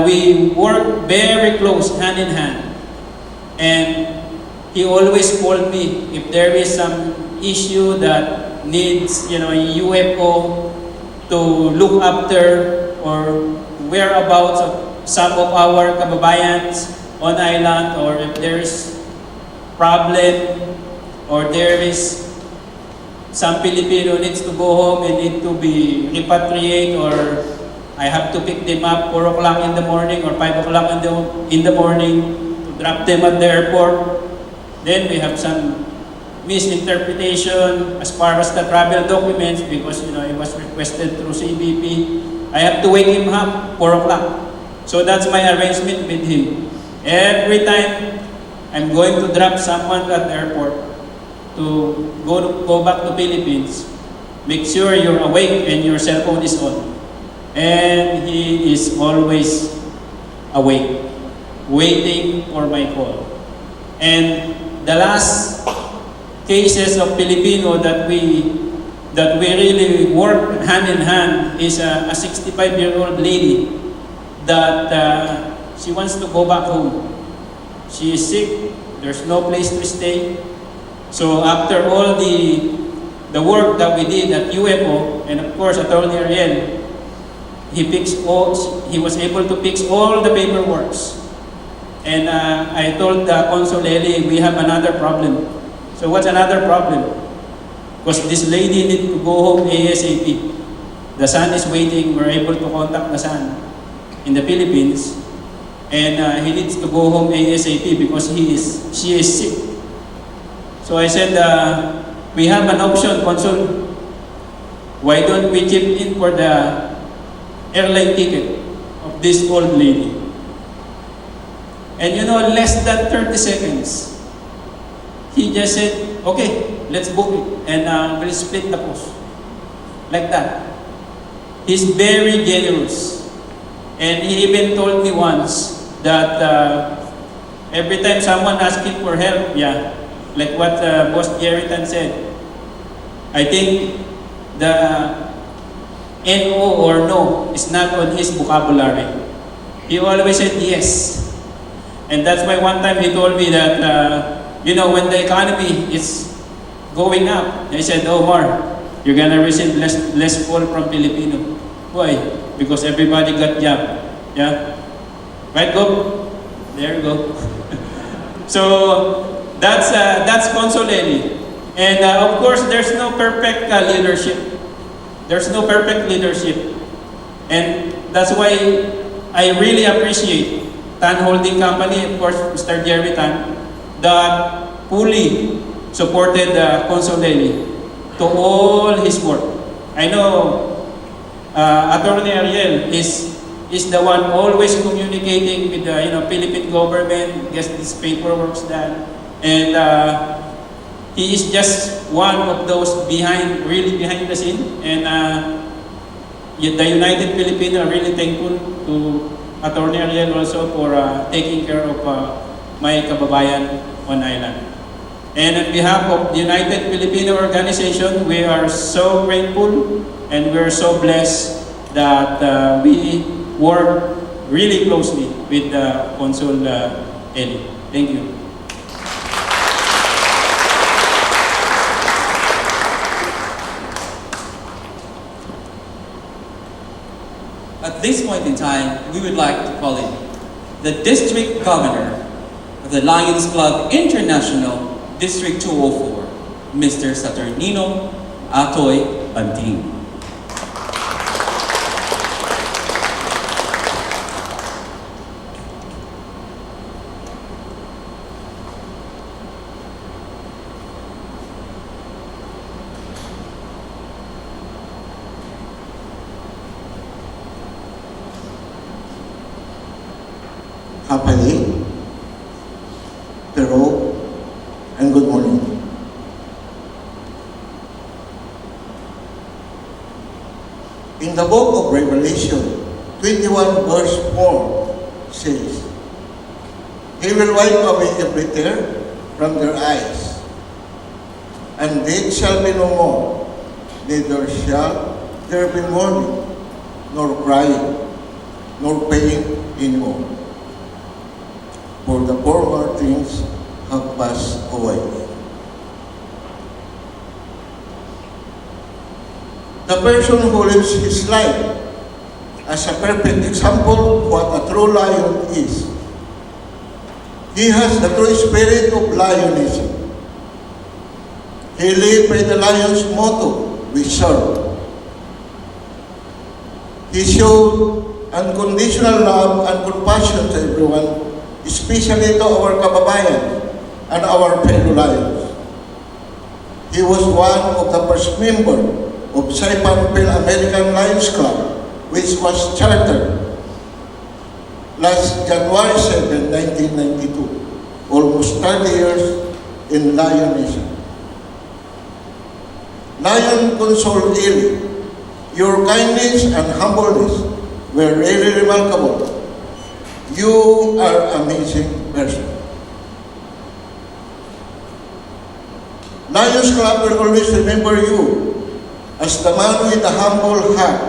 we work very close, hand in hand. And he always called me if there is some issue that needs, UFO to look after or whereabouts of some of our kababayans on island, or if there is problem or there is some Filipino needs to go home and need to be repatriated, or I have to pick them up 4 o'clock in the morning or 5 o'clock in the morning to drop them at the airport. Then we have some misinterpretation as far as the travel documents because it was requested through CBP. I have to wake him up 4 o'clock. So that's my arrangement with him. Every time I'm going to drop someone at the airport to go back to Philippines, make sure you're awake and your cell phone is on. And he is always awake, waiting for my call. And the last cases of Filipino that we really work hand in hand is a 65-year-old lady that she wants to go back home. She is sick. There's no place to stay. So after all the work that we did at UFO, and of course Attorney Ariel, he was able to fix all the paperwork. And I told the Consul Eli, we have another problem. So what's another problem? Because this lady needs to go home ASAP. The son is waiting. We're able to contact the son in the Philippines. And he needs to go home ASAP because she is sick. So I said, we have an option, Consul. Why don't we chip in for the airline ticket of this old lady? And less than 30 seconds, he just said, okay, let's book it. And we'll split the cost. Like that. He's very generous. And he even told me once that every time someone asking for help, yeah, like what Boss Jeritan said, I think the NO or no is not on his vocabulary. He always said yes. And that's why one time he told me that, when the economy is going up, he said, "Oh, Mar, you're gonna receive less call from Filipino." Why? Because everybody got job. Yeah? Right, go? There you go. So, that's Consoleli. And of course, there's no perfect leadership. There's no perfect leadership. And that's why I really appreciate Tan Holding Company, of course, Mr. Jerry Tan, that fully supported Consoleli to all his work. I know Attorney Ariel is the one always communicating with the Philippine government, gets these paperwork done, and he is just one of those really behind the scene. And the United Filipino are really thankful to Attorney Ariel also for taking care of my kababayan on island. And on behalf of the United Filipino Organization, we are so grateful and we're so blessed that we work really closely with Consul Eli. Thank you. At this point in time, we would like to call in the District Governor of the Lions Club International, District 204, Mr. Saturnino Atoy Banting. Happily, Pero, and good morning. In the book of Revelation 21 verse 4 says, "He will wipe away every tear from their eyes, and death shall be no more, neither shall there be mourning, nor crying, nor pain anymore. For the former things have passed away." The person who lives his life as a perfect example of what a true lion is. He has the true spirit of lionism. He lived by the lion's motto, "We serve." He showed unconditional love and compassion to everyone, especially to our kababayan and our fellow lions. He was one of the first members of Saipan American Lions Club, which was chartered last January 7, 1992, almost 30 years in lionism. Lion Consul Eli, your kindness and humbleness were really remarkable. You are an amazing person. Lions Club will always remember you as the man with a humble heart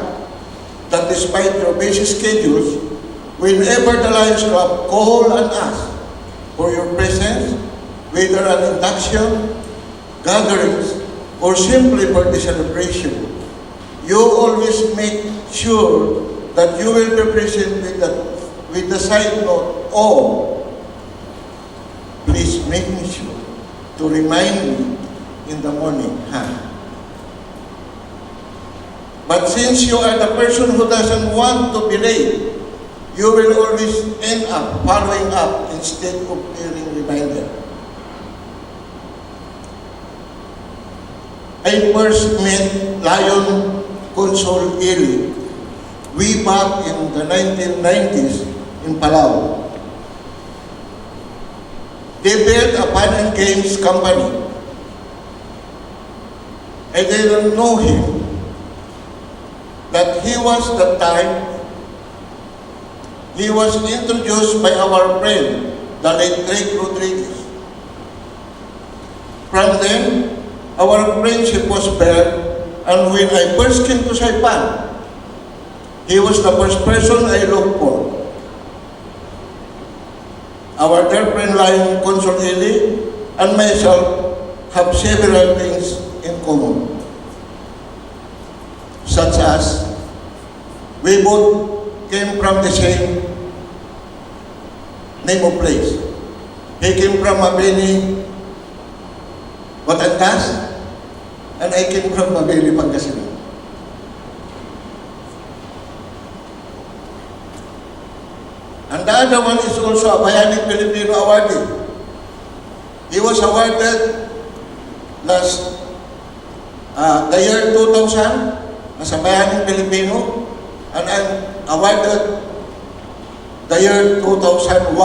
that despite your busy schedules, whenever the Lions Club call and ask for your presence, whether an induction, gatherings, or simply for the celebration, you always make sure that you will be present with the side note, "Oh, please make me sure to remind me in the morning." But since you are the person who doesn't want to be late, you will always end up following up instead of being reminded. I first met Lion Consul Eli way back in the 1990s in Palau. They built a fun and games company. I didn't know him, that he was the time he was introduced by our friend, the late Greg Rodriguez. From then, our friendship was built, and when I first came to Saipan, he was the first person I looked for. Our dear friend Lion Consul Eli and myself have several things in common, such as we both came from the same name of place. He came from Mabini, Batangas, and I came from Mabini, Pangasinan. And the other one is also a Bayani Filipino awardee. He was awarded the year 2000 as a Bayani Filipino, and I'm awarded the year 2001.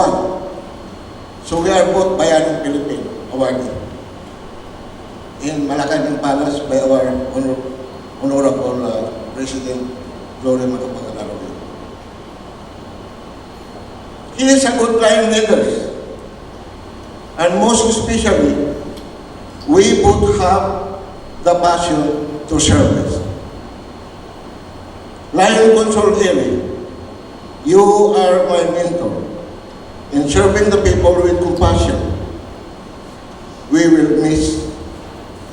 So we are both Bayani Filipino awardee in Malacanang Palace by our Honorable President Gloria Macapagal-Arago. He is a good line leader, and most especially, we both have the passion to service. Lion Consul Eli, you are my mentor in serving the people with compassion. We will miss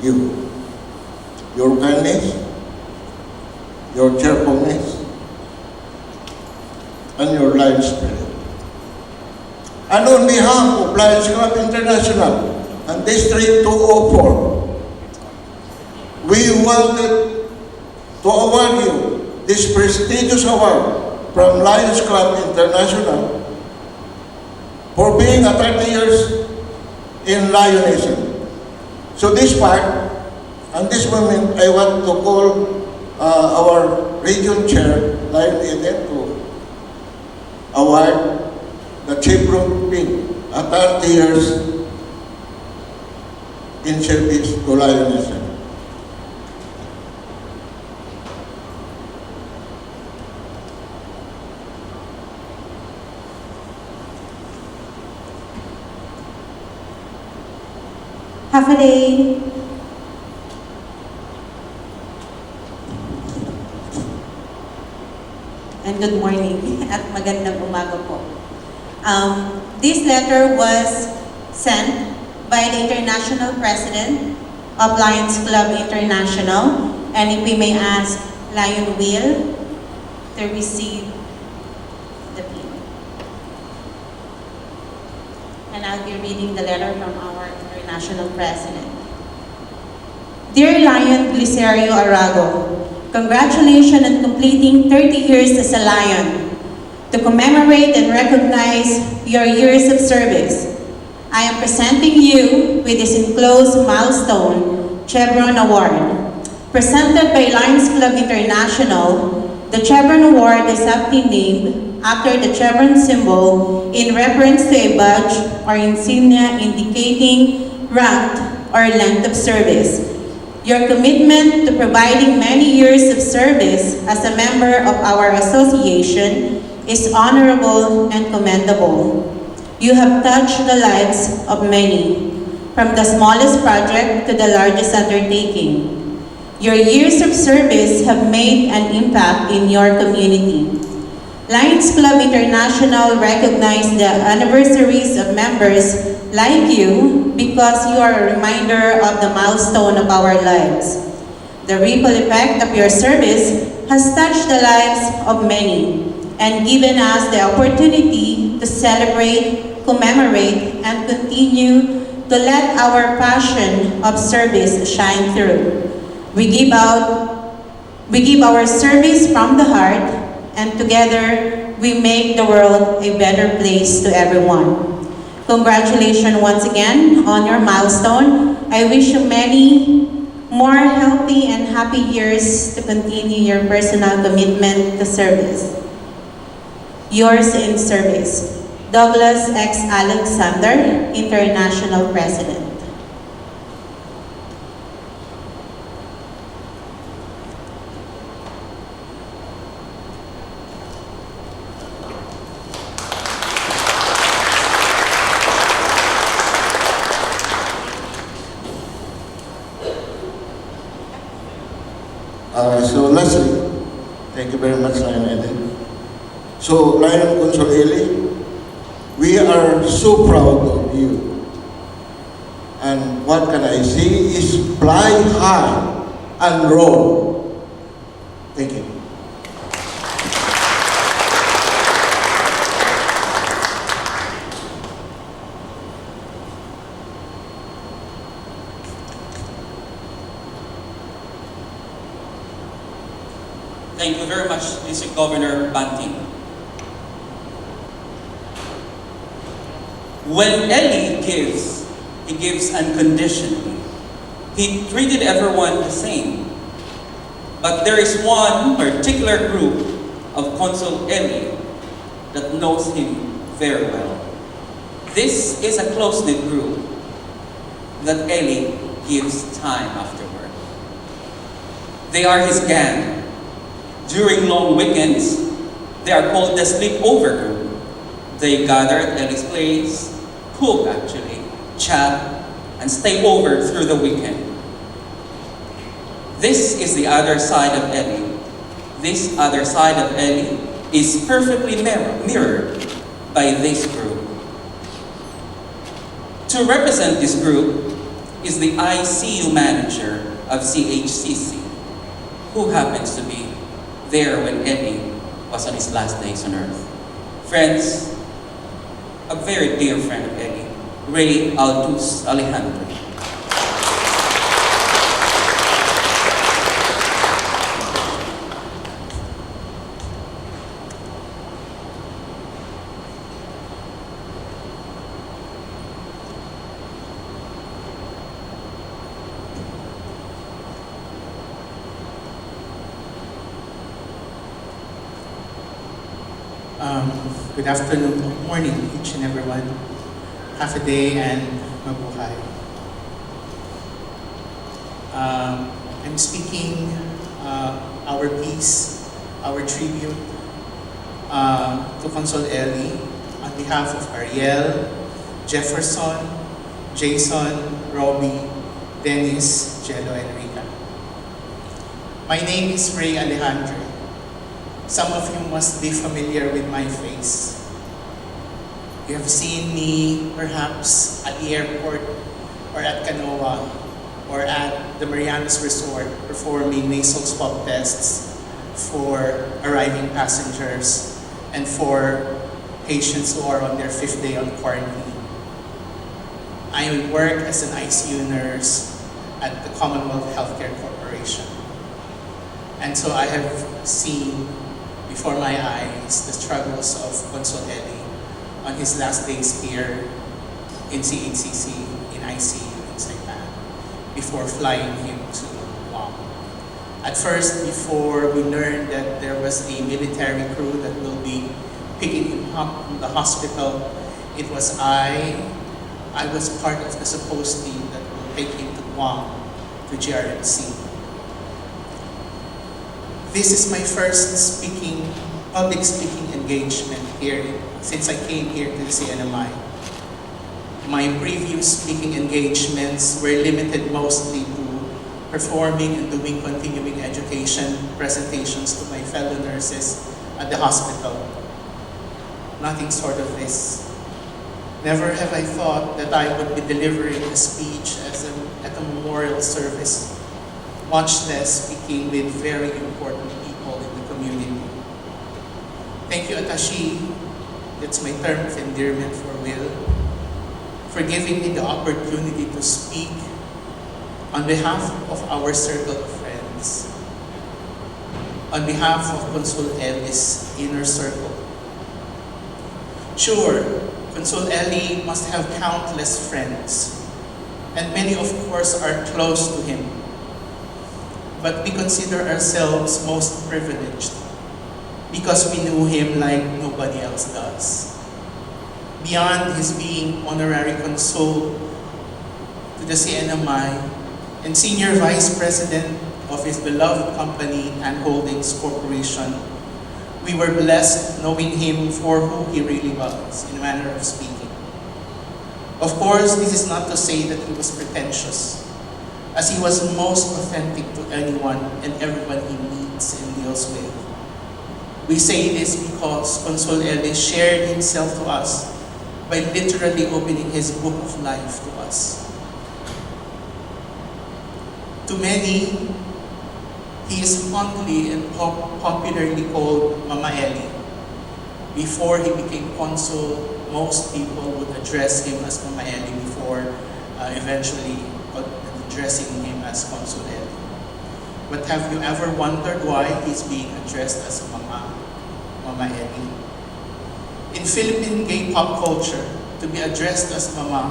you, your kindness, your cheerfulness, and your life spirit. And on behalf of Lions Club International and District 204, we wanted to award you this prestigious award from Lions Club International for being a 30 years in Lionism. So this part, and this moment, I want to call our region chair, Lion Eden, to award the Chevron pin at 30 years in service to Lionism. Half a day. And good morning at magandang umaga po. This letter was sent by the International President of Lions Club International, and if we may ask Lion Will to receive the pin. And I'll be reading the letter from our International President. Dear Lion Glicerio Arago, congratulations on completing 30 years as a Lion. To commemorate and recognize your years of service, I am presenting you with this enclosed milestone Chevron Award. Presented by Lions Club International, the Chevron Award is aptly named after the chevron symbol in reference to a badge or insignia indicating rank or length of service. Your commitment to providing many years of service as a member of our association is honorable and commendable. You have touched the lives of many, from the smallest project to the largest undertaking. Your years of service have made an impact in your community. Lions Club International recognizes the anniversaries of members like you because you are a reminder of the milestone of our lives. The ripple effect of your service has touched the lives of many and given us the opportunity to celebrate, commemorate, and continue to let our passion of service shine through. We give our service from the heart, and together we make the world a better place to everyone. Congratulations once again on your milestone. I wish you many more healthy and happy years to continue your personal commitment to service. Yours in service, Douglas X. Alexander, International President. lastly, thank you very much, Lion Eden. So, Lion Consul Eli, we are so proud of you. And what can I say is fly high and roll. Thank you. Thank you very much, District Governor Banting. When Eli gives, he gives unconditionally. He treated everyone the same. But there is one particular group of Consul Eli that knows him very well. This is a close-knit group that Eli gives time after work. They are his gang. During long weekends, they are called the sleepover group. They gather at Eli's place, cook actually, chat, and stay over through the weekend. This is the other side of Eli. This other side of Eli is perfectly mirrored by this group. To represent this group is the ICU manager of CHCC, who happens to be there when Eli was on his last days on earth. Friends, a very dear friend of Eli, Ray Aldous Alejandro. Good afternoon, good morning, each and everyone. Half a day and mabuhay. I'm speaking our piece, our tribute to Consul Eli on behalf of Ariel, Jefferson, Jason, Robbie, Dennis, Jello, and Rita. My name is Ray Alejandro. Some of you must be familiar with my face. You have seen me perhaps at the airport or at Canoa or at the Marianas Resort performing nasal swab tests for arriving passengers and for patients who are on their 5th day on quarantine. I work as an ICU nurse at the Commonwealth Healthcare Corporation. And so I have seen before my eyes the struggles of Consul Eli on his last days here in CHCC, in ICU in Saipan, before flying him to Guam. At first, before we learned that there was a military crew that will be picking him up from the hospital, it was I was part of the supposed team that will take him to Guam, to GRMC. This is my first public speaking engagement here since I came here to the CNMI. My previous speaking engagements were limited mostly to performing and doing continuing education presentations to my fellow nurses at the hospital. Nothing short of this. Never have I thought that I would be delivering a speech at a memorial service, much less speaking with very important people in the community. Thank you, Atashi, that's my term of endearment for Will, for giving me the opportunity to speak on behalf of our circle of friends, on behalf of Consul Eli's inner circle. Sure, Consul Eli must have countless friends, and many of course are close to him. But we consider ourselves most privileged because we knew him like nobody else does. Beyond his being honorary consul to the CNMI and senior vice president of his beloved company and Holdings Corporation, we were blessed knowing him for who he really was, in a manner of speaking. Of course, this is not to say that he was pretentious, as he was most authentic to anyone and everyone he meets. meets and deals with. We say this because Consul Eli shared himself to us by literally opening his book of life to us. To many, he is fondly and popularly called Mama Eli. Before he became consul, most people would address him as Mama Eli before eventually addressing him as Consul Eli. But have you ever wondered why he's being addressed as Mama Eli? In Philippine gay pop culture, to be addressed as Mama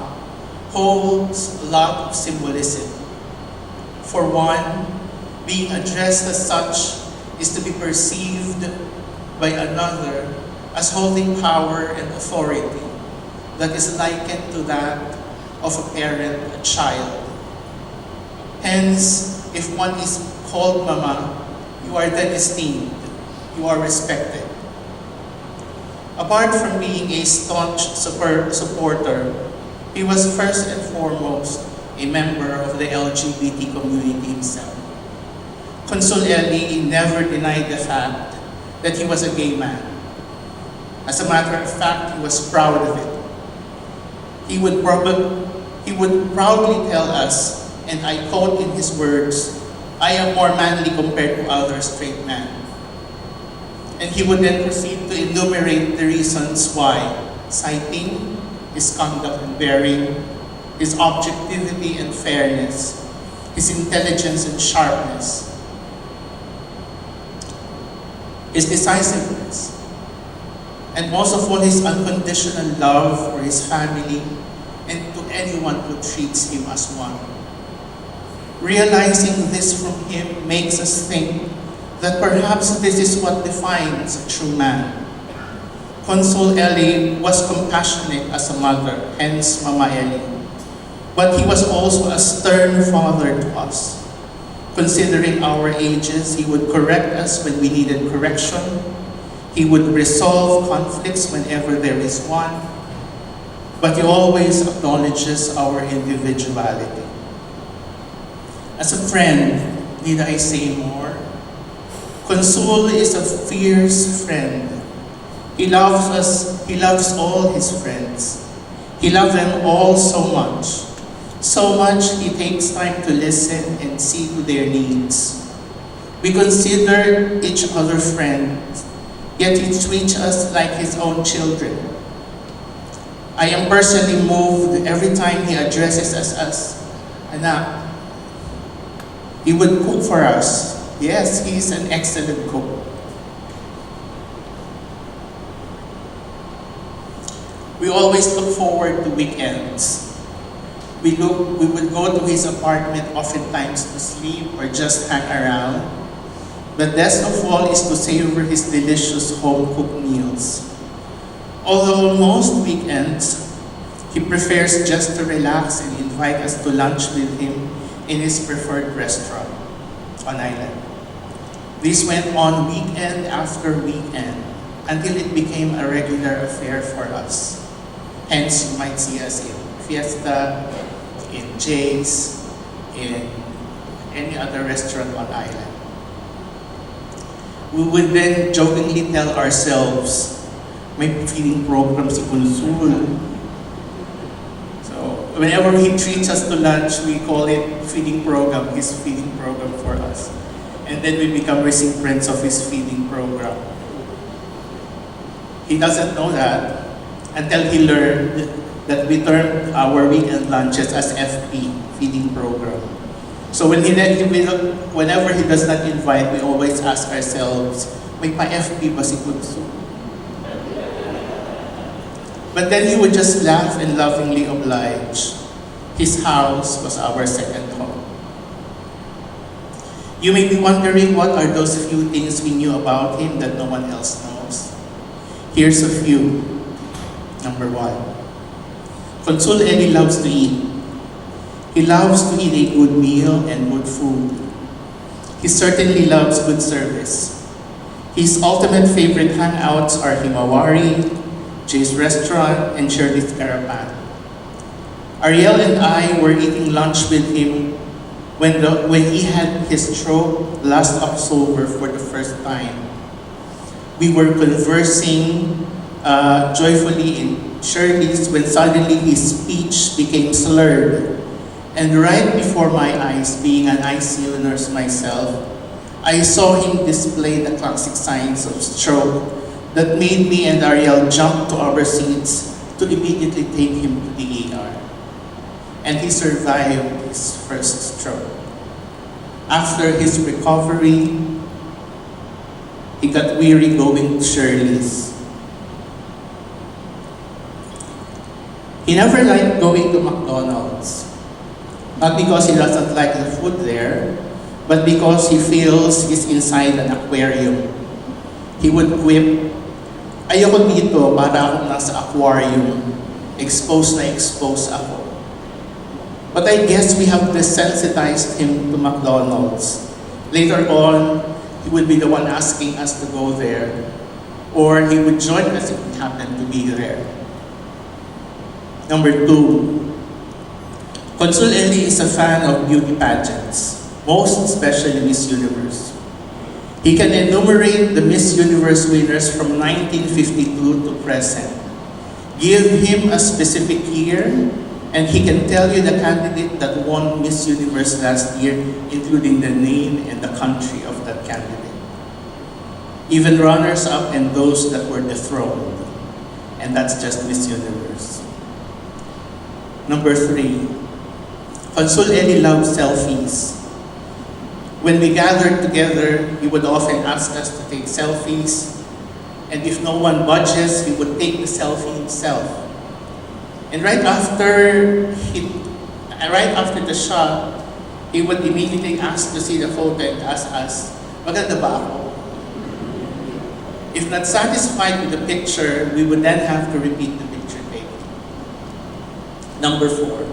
holds a lot of symbolism. For one, being addressed as such is to be perceived by another as holding power and authority that is likened to that of a parent, a child. Hence, if one is called Mama, you are then esteemed, you are respected. Apart from being a staunch supporter, he was first and foremost a member of the LGBT community himself. Consul Eli never denied the fact that he was a gay man. As a matter of fact, he was proud of it. He would proudly tell us, and I quote in his words, "I am more manly compared to other straight men." And he would then proceed to enumerate the reasons why, citing his conduct and bearing, his objectivity and fairness, his intelligence and sharpness, his decisiveness, and most of all, his unconditional love for his family and to anyone who treats him as one. Realizing this from him makes us think that perhaps this is what defines a true man. Consul Eli was compassionate as a mother, hence Mama Eli. But he was also a stern father to us. Considering our ages, he would correct us when we needed correction. He would resolve conflicts whenever there is one. But he always acknowledges our individuality. As a friend, need I say more? Consul is a fierce friend. He loves us, he loves all his friends. He loves them all so much. So much he takes time to listen and see to their needs. We consider each other friends, yet he treats us like his own children. I am personally moved every time he addresses us as Anak. He would cook for us. Yes, he is an excellent cook. We always look forward to weekends. We would go to his apartment oftentimes to sleep or just hang around. But best of all is to savor his delicious home-cooked meals. Although most weekends, he prefers just to relax and invite us to lunch with him in his preferred restaurant on island. This went on weekend after weekend until it became a regular affair for us. Hence, you might see us in Fiesta, in Jay's, in any other restaurant on island. We would then jokingly tell ourselves, may feeding program si Consul. So, whenever he treats us to lunch, we call it feeding program, his feeding program for us. And then we become recipients of his feeding program. He doesn't know that until he learned that we termed our weekend lunches as FP, feeding program. So whenever he does not invite, we always ask ourselves, may pa-FP ba si Kunso? But then he would just laugh and lovingly oblige. His house was our second home. You may be wondering what are those few things we knew about him that no one else knows. Here's a few. Number one, Consul Eli loves to eat. He loves to eat a good meal and good food. He certainly loves good service. His ultimate favorite hangouts are Himawari, Jay's Restaurant, and Shirley's Caravan. Ariel and I were eating lunch with him when he had his stroke last October for the first time. We were conversing joyfully in Shirley's when suddenly his speech became slurred. And right before my eyes, being an ICU nurse myself, I saw him display the classic signs of stroke that made me and Ariel jump to our seats to immediately take him to the ER. And he survived his first stroke. After his recovery, he got weary going to Shirley's. He never liked going to McDonald's. Not because he doesn't like the food there, but because he feels he's inside an aquarium. He would quip, "Ayoko dito, para akong nasa aquarium. Exposed na exposed ako." But I guess we have desensitized him to McDonald's. Later on, he would be the one asking us to go there, or he would join us if we happened to be there. Number 2, Consul Eli is a fan of beauty pageants, most especially Miss Universe. He can enumerate the Miss Universe winners from 1952 to present. Give him a specific year, and he can tell you the candidate that won Miss Universe last year, including the name and the country of that candidate. Even runners-up and those that were dethroned. And that's just Miss Universe. Number 3, Consul Eli loves selfies. When we gathered together, he would often ask us to take selfies, and if no one budges, he would take the selfie himself. And right after the shot, he would immediately ask to see the photo and ask us, "Maganda ba ako?" If not satisfied with the picture, we would then have to repeat the picture take. Number 4,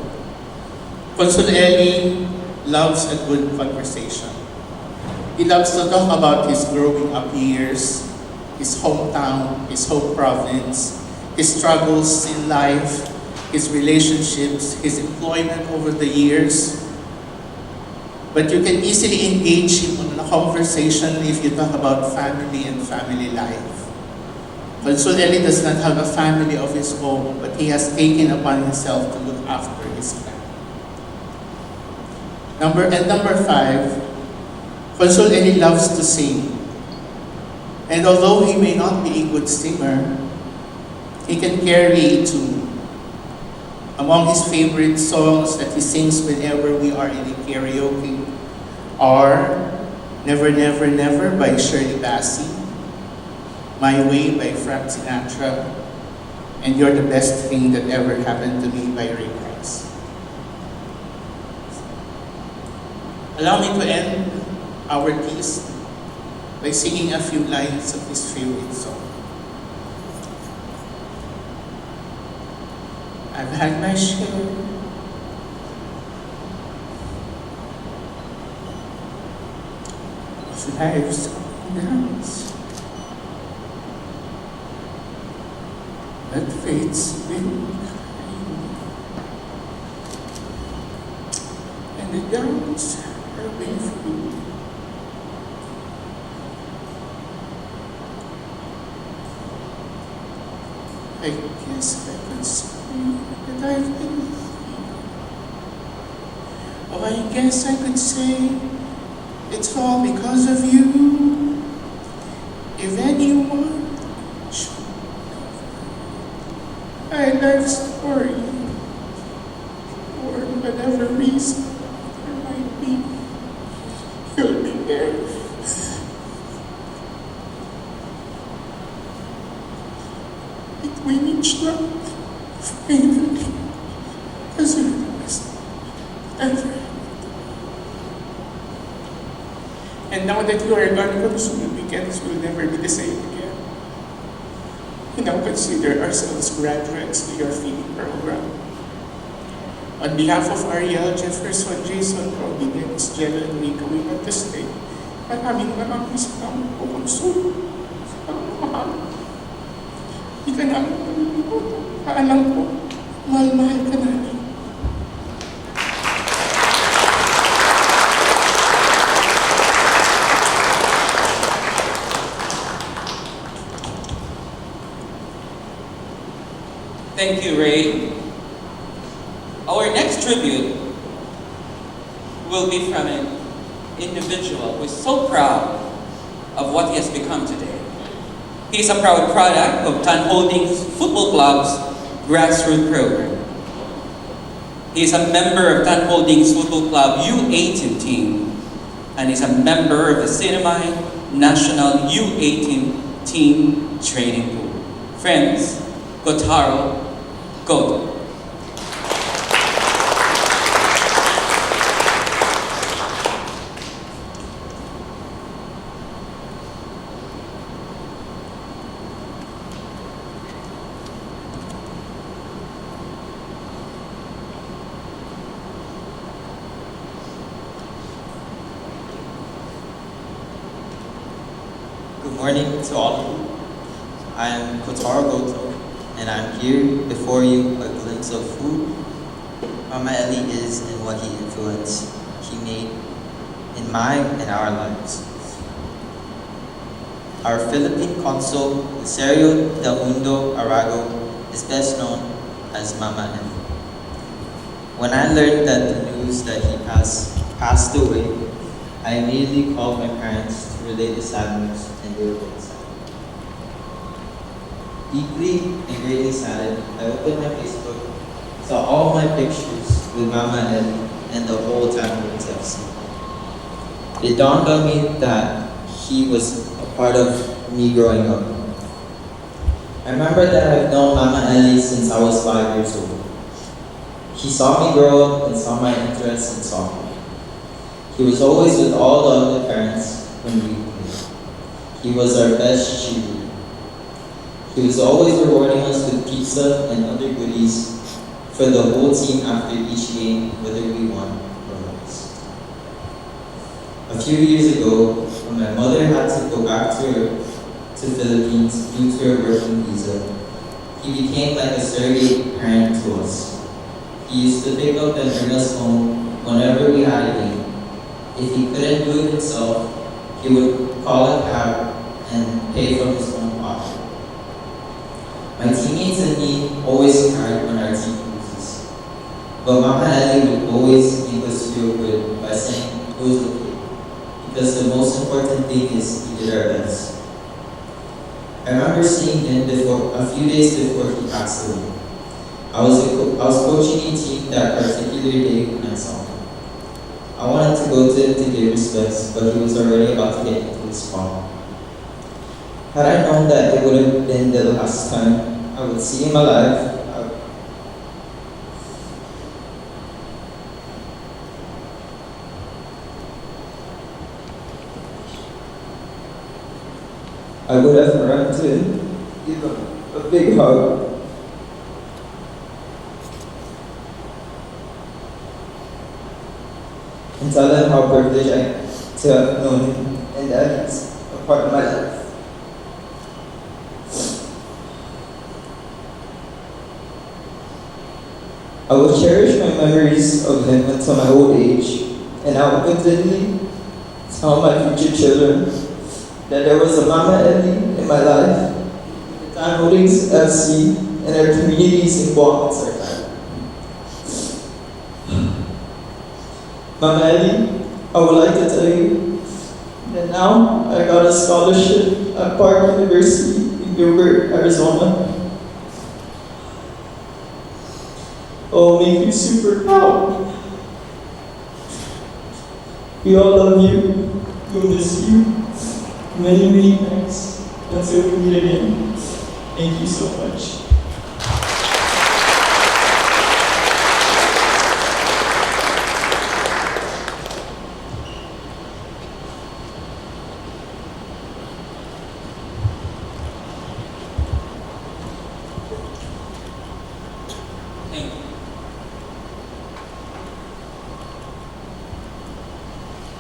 Consul Eli loves a good conversation. He loves to talk about his growing up years, his hometown, his home province, his struggles in life, his relationships, his employment over the years. But you can easily engage him in a conversation if you talk about family and family life. Consul Eli does not have a family of his own, but he has taken upon himself to look after his family. Number 5, Consul Eli loves to sing. And although he may not be a good singer, he can carry a tune. Among his favorite songs that he sings whenever we are in a karaoke are "Never Never Never" by Shirley Bassey, "My Way" by Frank Sinatra, and "You're the Best Thing That Ever Happened to Me" by Ray Price. Allow me to end our piece by singing a few lines of his favorite song. I've had my share of life's ups and downs, but fate's been kind, and the downs have been few. I guess I could say that I've been here. Oh, I guess I could say it's all because of you. If anyone should know my life story, for whatever reason there might be, you'll be there. Between each love, finally, as you're the best ever. And now that you are gone, Consul, weekends will never be the same again. We now consider ourselves graduates to your feeding program. On behalf of Ariel, Jefferson, Jason, Robin, Dennis, Jello, and Rico, we want to say, maraming salamat po, Consul. Mahal. Hindi ka namin malilimutan. Paalam po, mahal-mahal ka namin. Thank you, Ray. Our next tribute will be from an individual who is so proud of what he has become today. He is a proud product of Tan Holdings Football Club's grassroots program. He is a member of Tan Holdings Football Club U18 team and is a member of the Sinamay National U18 team training pool. Friends, Kotaro Goto. Good morning to all of you. I am Kotaro Goto, and I'm here before you a glimpse of who Mama Eli is and what he influenced he made in my and our lives. Our Philippine consul, Glicerio del Mundo Arago, is best known as Mama Eli. When I learned that the news that he passed away, I immediately called my parents to relay the sad news, and they were both sad. Deeply and greatly saddened, I opened my Facebook, saw all my pictures with Mama Eli and the whole time we FC. It dawned on me that he was a part of me growing up. I remember that I've known Mama Eli since I was 5 years old. He saw me grow up and saw my interest in soccer. He was always with all the other parents when we played. He was our best cheerleader. He was always rewarding us with pizza and other goodies for the whole team after each game, whether we won or lost. A few years ago, when my mother had to go back to Philippines due to her working visa, he became like a surrogate parent to us. He used to pick up and bring us home whenever we had a game. If he couldn't do it himself, he would call a cab and pay from his own pocket. My teammates and me always cried when our team loses. But Mama Eli would always make us feel good by saying it was okay. Because the most important thing is we did our best. I remember seeing him a few days before he passed away. I was coaching a team that particular day when I saw him. I wanted to go to him to give respects, but he was already about to get into his spot. Had I known that it would have been the last time I would see him alive, I would have run to him, give him a big hug. And tell them how privileged I am to have known him and that he's a part of my life. I will cherish my memories of him until my old age, and I will continually tell my future children that there was a Mama Eli in my life, the Tan Holdings FC, and our communities in Guam. Mama Eli, I would like to tell you that now I got a scholarship at Park University in Gilbert, Arizona. Oh, make you super proud. We all love you. We'll miss you. Many, many thanks. Until we meet again. Thank you so much.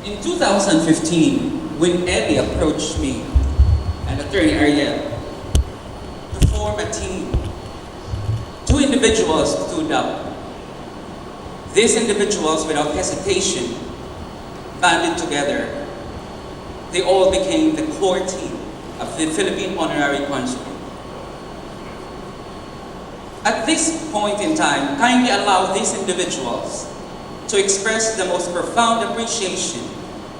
In 2015, when Eddie approached me and Attorney Ariel to form a team, two individuals stood up. These individuals, without hesitation, banded together. They all became the core team of the Philippine Honorary Consulate. At this point in time, kindly allow these individuals to express the most profound appreciation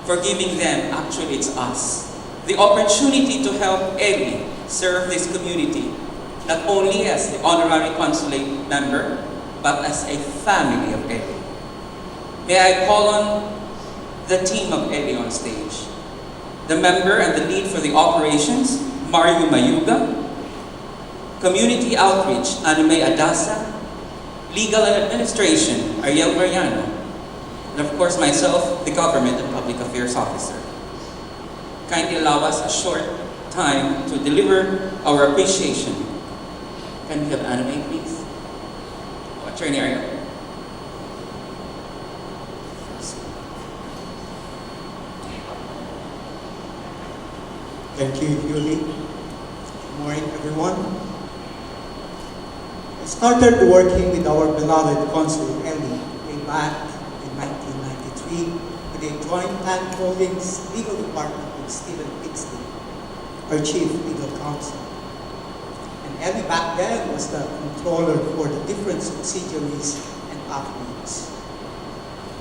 for giving them, actually it's us, the opportunity to help Eli serve this community, not only as the honorary consulate member, but as a family of Eli. May I call on the team of Eli on stage. The member and the lead for the operations, Mario Mayuga. Community Outreach, Anime Adasa. Legal and Administration, Ariel Mariano. And of course myself, the Government and Public Affairs Officer. Kindly allow us a short time to deliver our appreciation. Can we have Anime, please? Attorney Ariel. Thank you, Yuli. Good morning, everyone. I started working with our beloved Consul Eli way back in 1993 with a joint hand holdings legal department with Stephen Pixley, our chief legal counsel. And Eli back then was the controller for the different subsidiaries and affiliates.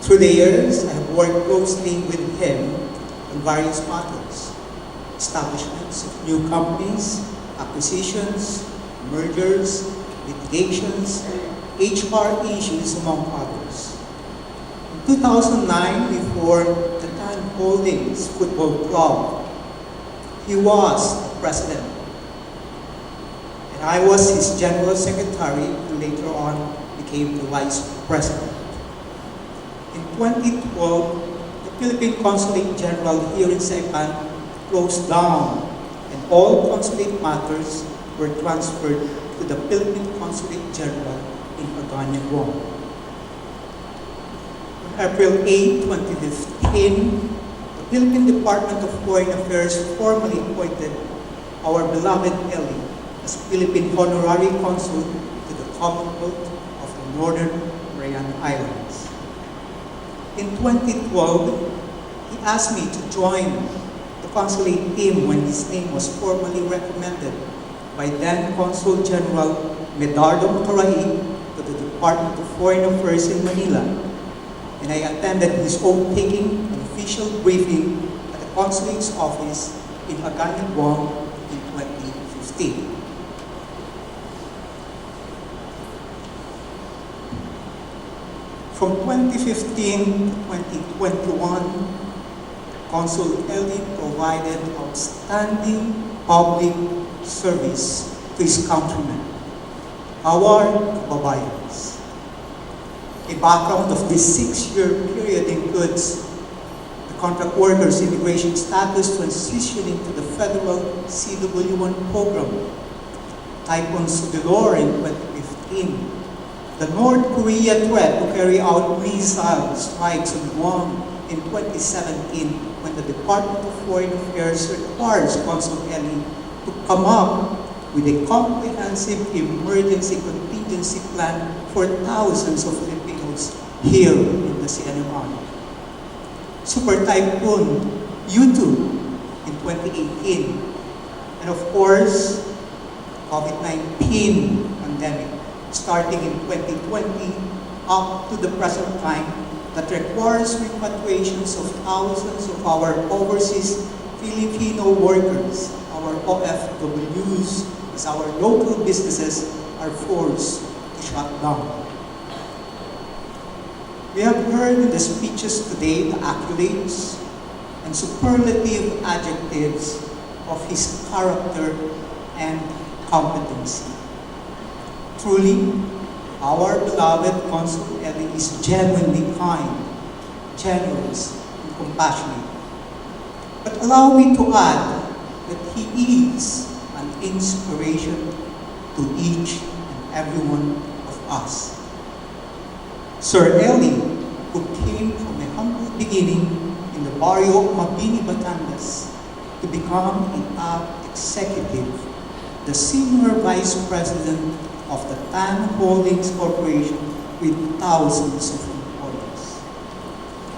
Through the years, I have worked closely with him on various matters. Establishments of new companies, acquisitions, mergers, litigations, HR issues, among others. In 2009, we formed the Tan Holdings Football Club. He was the president, and I was his general secretary, and later on became the vice president. In 2012, the Philippine Consulate General here in Saipan closed down, and all consulate matters were transferred to the Philippine Consulate General in Guam. On April 8, 2015, the Philippine Department of Foreign Affairs formally appointed our beloved Eli as Philippine Honorary Consul to the Commonwealth of the Northern Mariana Islands. In 2012, he asked me to join consulate team when his name was formally recommended by then Consul General Medardo Motorai to the Department of Foreign Affairs in Manila, and I attended his oath-taking and official briefing at the consulate's office in Guam in 2015. From 2015 to 2021, Consul Eli provided outstanding public service to his countrymen, our kababayans. A background of this 6-year period includes the contract workers' immigration status transitioning to the federal CW1 program, Typhoon Sudilor in 2015, the North Korea threat to carry out missile strikes on Guam in 2017, when the Department of Foreign Affairs requires Consul Eli to come up with a comprehensive emergency contingency plan for thousands of Filipinos here in the CNMI. Super Typhoon U2 in 2018, and of course, COVID-19 pandemic starting in 2020 up to the present time, that requires repatriations of thousands of our overseas Filipino workers, our OFWs, as our local businesses are forced to shut down. We have heard in the speeches today the accolades and superlative adjectives of his character and competency. Truly, our beloved Consul Eli is genuinely kind, generous, and compassionate. But allow me to add that he is an inspiration to each and every one of us. Sir Eli, who came from a humble beginning in the barrio of Mabini, Batangas, to become a top executive, the senior vice president of the Tan Holdings Corporation with thousands of employees.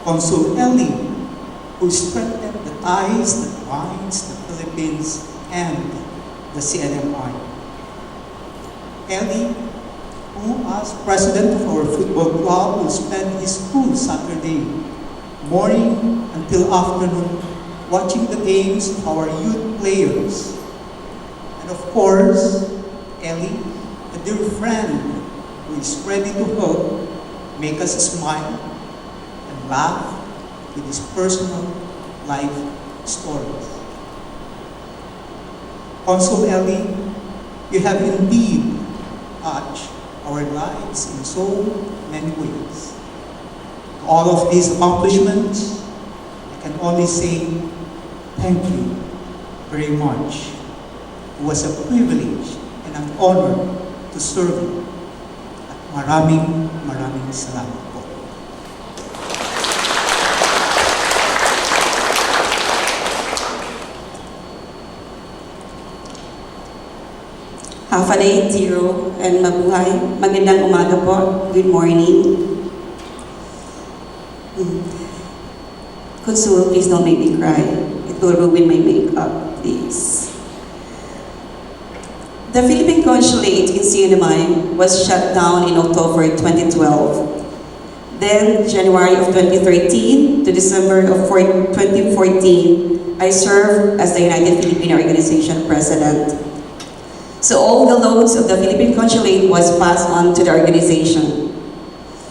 Consul Eli, who strengthened the ties that binds the Philippines and the CNMI. Eli past president of our football club, will spend his whole Saturday morning until afternoon watching the games of our youth players. And of course, Ellie, a dear friend who is ready to help make us smile and laugh with his personal life stories. Consul Ellie, you have indeed touched our lives in so many ways. To all of these accomplishments, I can only say thank you very much. It was a privilege and an honor to serve you. At maraming salamat po. Hafalay, Zero, and Mabuhay. Magandang umaga po. Good morning. Consul, please don't make me cry. It will ruin my makeup, please. The Philippine Consulate in CNMI was shut down in October 2012. Then, January of 2013 to December of 2014, I served as the United Philippine Organization President. So all the loads of the Philippine Consulate was passed on to the organization.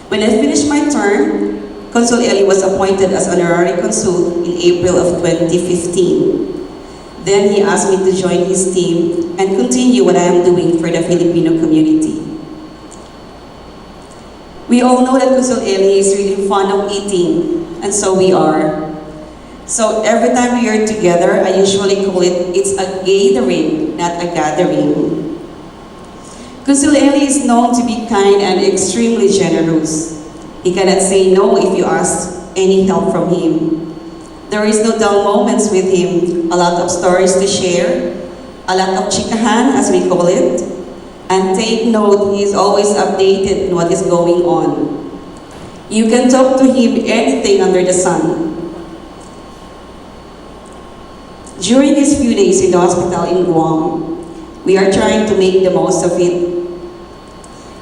When I finished my term, Consul Eli was appointed as Honorary Consul in April of 2015. Then he asked me to join his team and continue what I am doing for the Filipino community. We all know that Consul Eli is really fond of eating, and so we are. So every time we are together, I usually call it's a gathering, not a gathering. Consul Eli is known to be kind and extremely generous. He cannot say no if you ask any help from him. There is no dull moments with him, a lot of stories to share, a lot of chikahan as we call it, and take note, he is always updated on what is going on. You can talk to him anything under the sun. During these few days in the hospital in Guam, we are trying to make the most of it.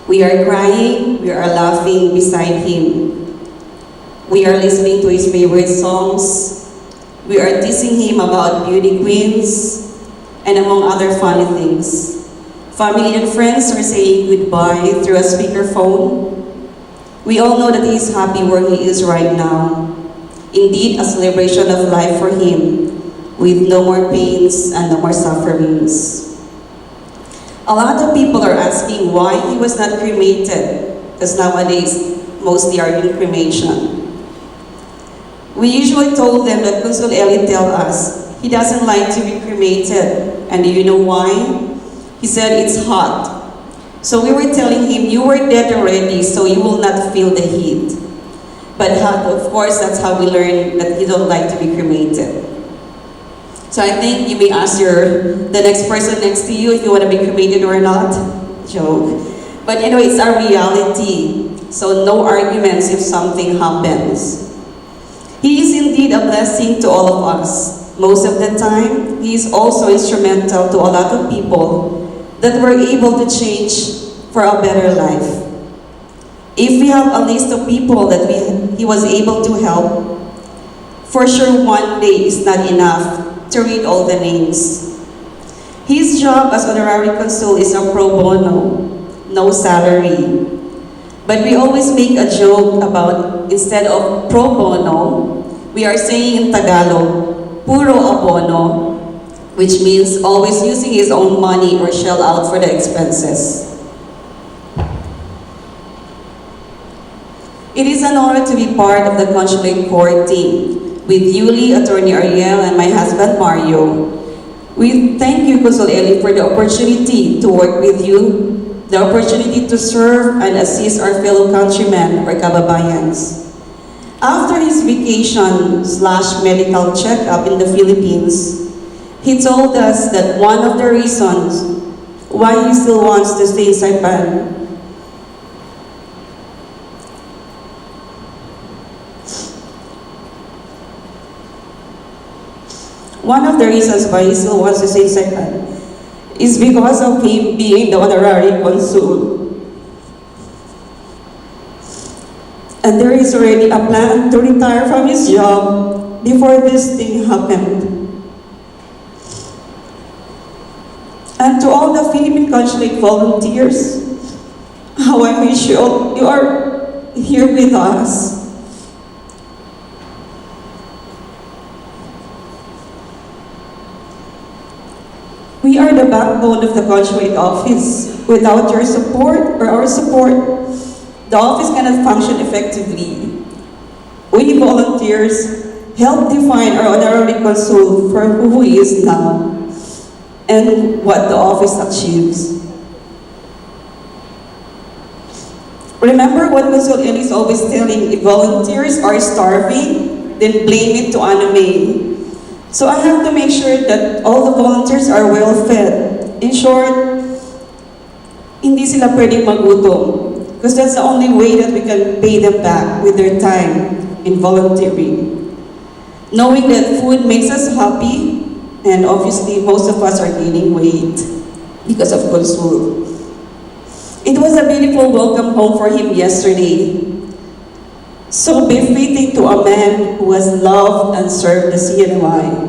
We are crying, we are laughing beside him. We are listening to his favorite songs. We are teasing him about beauty queens, and among other funny things. Family and friends are saying goodbye through a speakerphone. We all know that he is happy where he is right now. Indeed, a celebration of life for him, with no more pains and no more sufferings. A lot of people are asking why he was not cremated, because nowadays, mostly are in cremation. We usually told them that Consul Eli tell us he doesn't like to be cremated. And do you know why? He said it's hot. So we were telling him, you were dead already, so you will not feel the heat. But of course, that's how we learned that he don't like to be cremated. So I think you may ask the next person next to you if you want to be cremated or not. Joke. But you know, it's our reality. So no arguments if something happens. He is indeed a blessing to all of us. Most of the time, he is also instrumental to a lot of people that were able to change for a better life. If we have a list of people that he was able to help, for sure one day is not enough to read all the names. His job as Honorary Consul is a pro bono, no salary. But we always make a joke about, instead of pro bono, we are saying in Tagalog, puro abono, which means always using his own money or shell out for the expenses. It is an honor to be part of the Consulate Core team, with Yuli, Attorney Ariel, and my husband Mario. We thank you, Consul Eli, for the opportunity to work with you, the opportunity to serve and assist our fellow countrymen or kababayans. After his vacation/medical checkup in the Philippines, he told us that one of the reasons why he still wants to stay in Saipan is because of him being the Honorary Consul. And there is already a plan to retire from his job before this thing happened. And to all the Philippine Consulate volunteers, how I wish you are here with us. We are the backbone of the consulate office. Without your support or our support, the office cannot function effectively. We volunteers help define our honorary consul for who he is now and what the office achieves. Remember what Consul Eli is always telling: if volunteers are starving, then blame it to anime. So I have to make sure that all the volunteers are well fed. In short, hindi sila pwedeng magutom. Because that's the only way that we can pay them back with their time in volunteering. Knowing that food makes us happy, and obviously most of us are gaining weight because of Consul. It was a beautiful welcome home for him yesterday. So befitting to a man who has loved and served the CNY.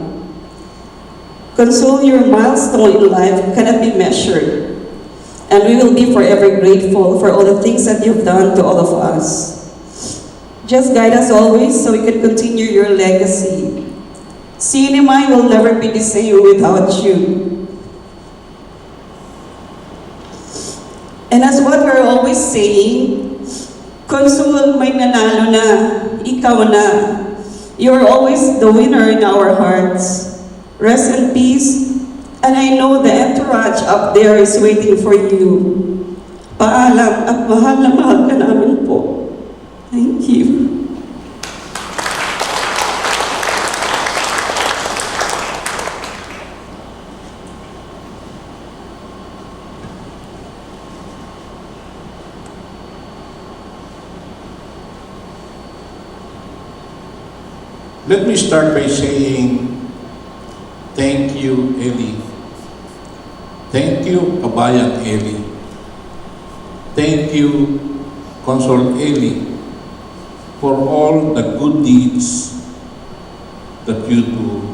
Consul, your milestone in life cannot be measured. And we will be forever grateful for all the things that you've done to all of us. Just guide us always so we can continue your legacy. CNMI will never be the same without you. And as what we're always saying, Consul, may nanalo na, ikaw na. You're always the winner in our hearts. Rest in peace. And I know the entourage up there is waiting for you. Paalam at mahal na mahal ka namin po. Thank you. Let me start by saying thank you, Eli. Thank you, Kabayan Eli. Thank you, Consul Eli, for all the good deeds that you do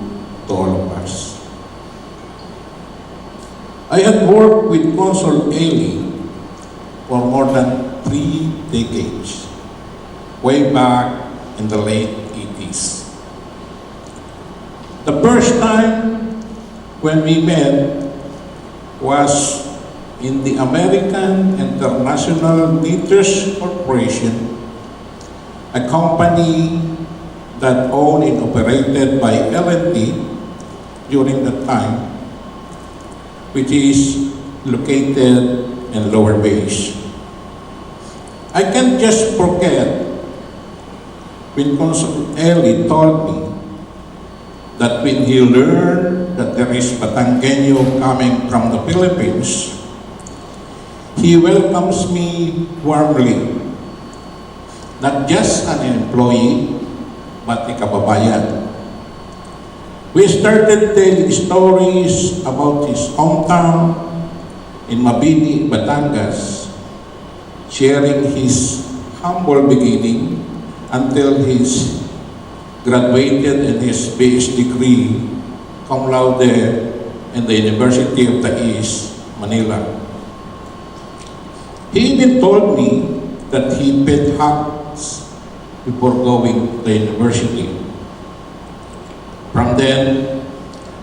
to all of us. I have worked with Consul Eli for more than 3 decades, way back in the late 80s. The first time when we met was in the American International Knitters Corporation, a company that owned and operated by L&T during that time, which is located in Lower Base. I can't just forget when Consul Eli told me that when he learned that there is Batanggenyo coming from the Philippines, he welcomes me warmly, not just an employee, but a kababayan. We started telling stories about his hometown in Mabini, Batangas, sharing his humble beginning until his graduated in his PhD degree, cum laude, in the University of the East, Manila. He even told me that he paid hugs before going to the university. From then,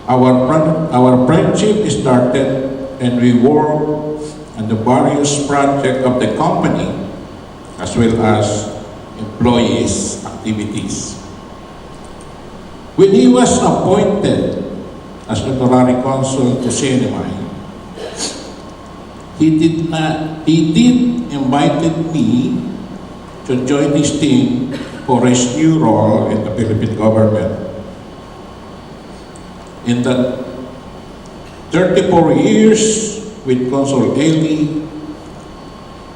our friendship started, and we worked on the various projects of the company, as well as employees' activities. When he was appointed as honorary consul to CNMI, he did invited me to join his team for his new role in the Philippine government. In the 34 years with Consul Eli,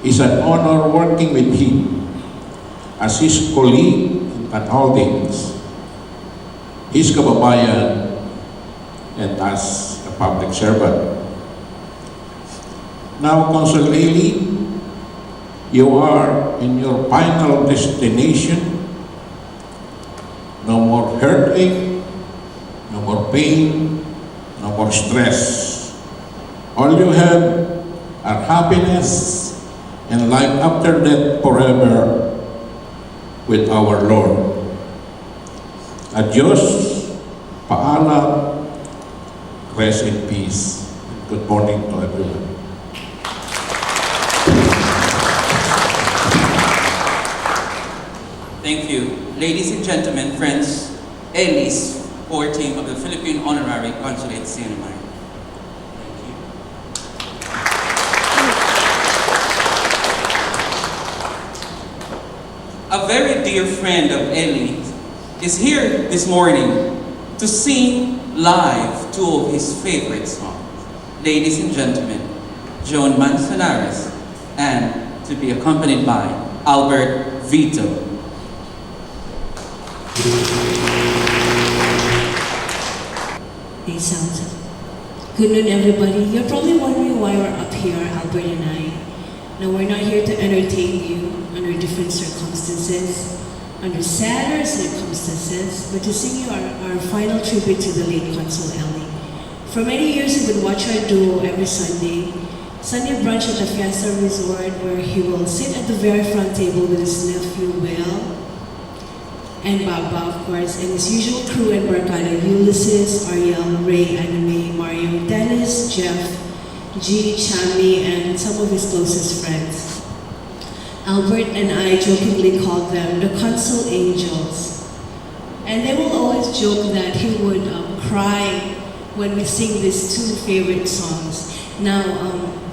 it's an honor working with him as his colleague in Pan Holdings, his kababayan, and as a public servant. Now, Consul Eli, you are in your final destination. No more heartache, no more pain, no more stress. All you have are happiness and life after death forever with our Lord. Adios, paalam, rest in peace. Good morning to everyone. Thank you. Ladies and gentlemen, friends, Ellis, core team of the Philippine Honorary Consulate CNMI. Thank you. A very dear friend of Ellie is here this morning to sing live two of his favorite songs. Ladies and gentlemen, Joan Manzanares, and to be accompanied by Albert Vito. Hey, sounds. Good noon, everybody. You're probably wondering why we're up here, Albert and I. Now, we're not here to entertain you under different circumstances, under sadder circumstances, but to sing you our final tribute to the late Consul Ellie. For many years, he would watch our duo every Sunday brunch at the Fiesta Resort, where he will sit at the very front table with his nephew, Will, and Baba, of course, and his usual crew and barkada, Ulysses, Ariel, Ray, Anime, Mario, Dennis, Jeff, G, Chami, and some of his closest friends. Albert and I jokingly called them the Consul Angels. And they will always joke that he would cry when we sing these two favorite songs. Now,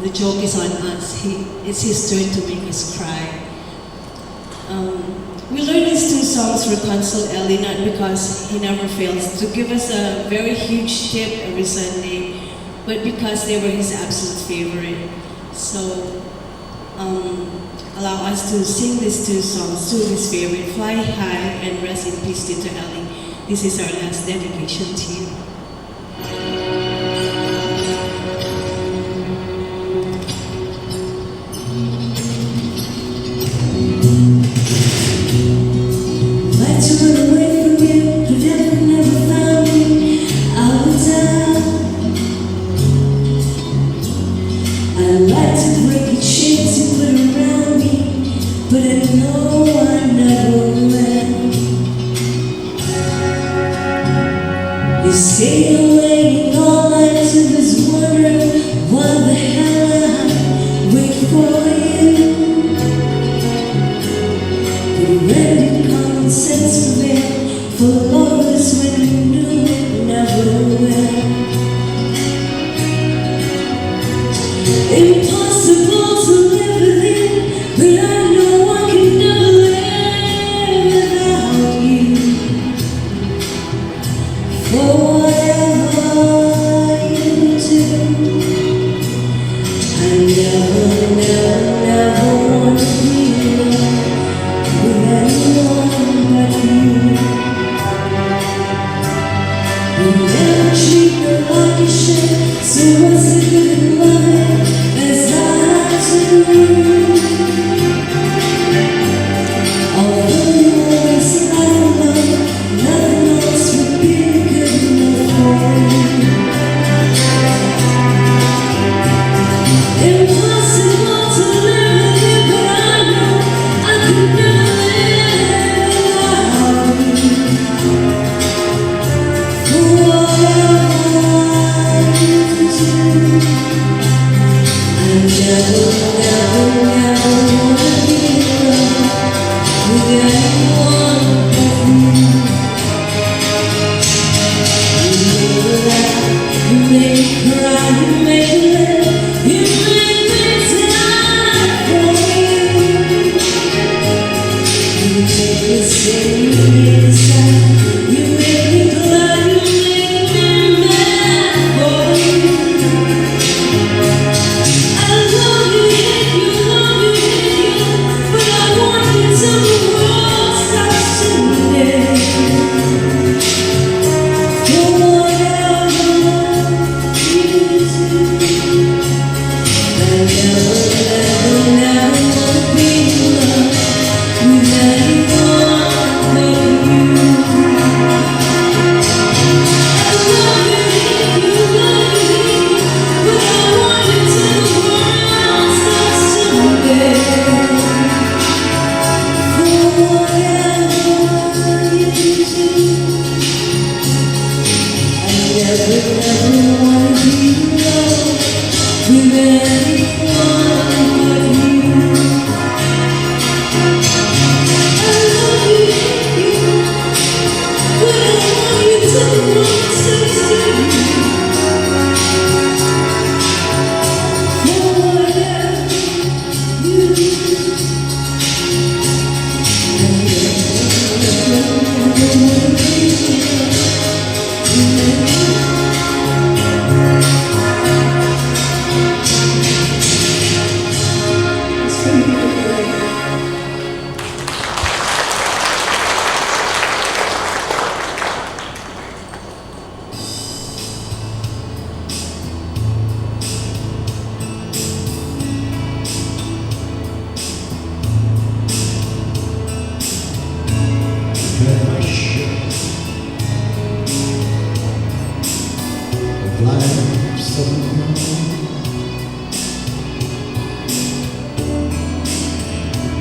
the joke is on us. It's his turn to make us cry. We learned these two songs for Consul Ellie not because he never fails to give us a very huge tip every Sunday, but because they were his absolute favorite. So, allow us to sing these two songs, two of his favorite, Fly High and Rest in Peace, Tito Ellie. This is our last dedication to you. For whatever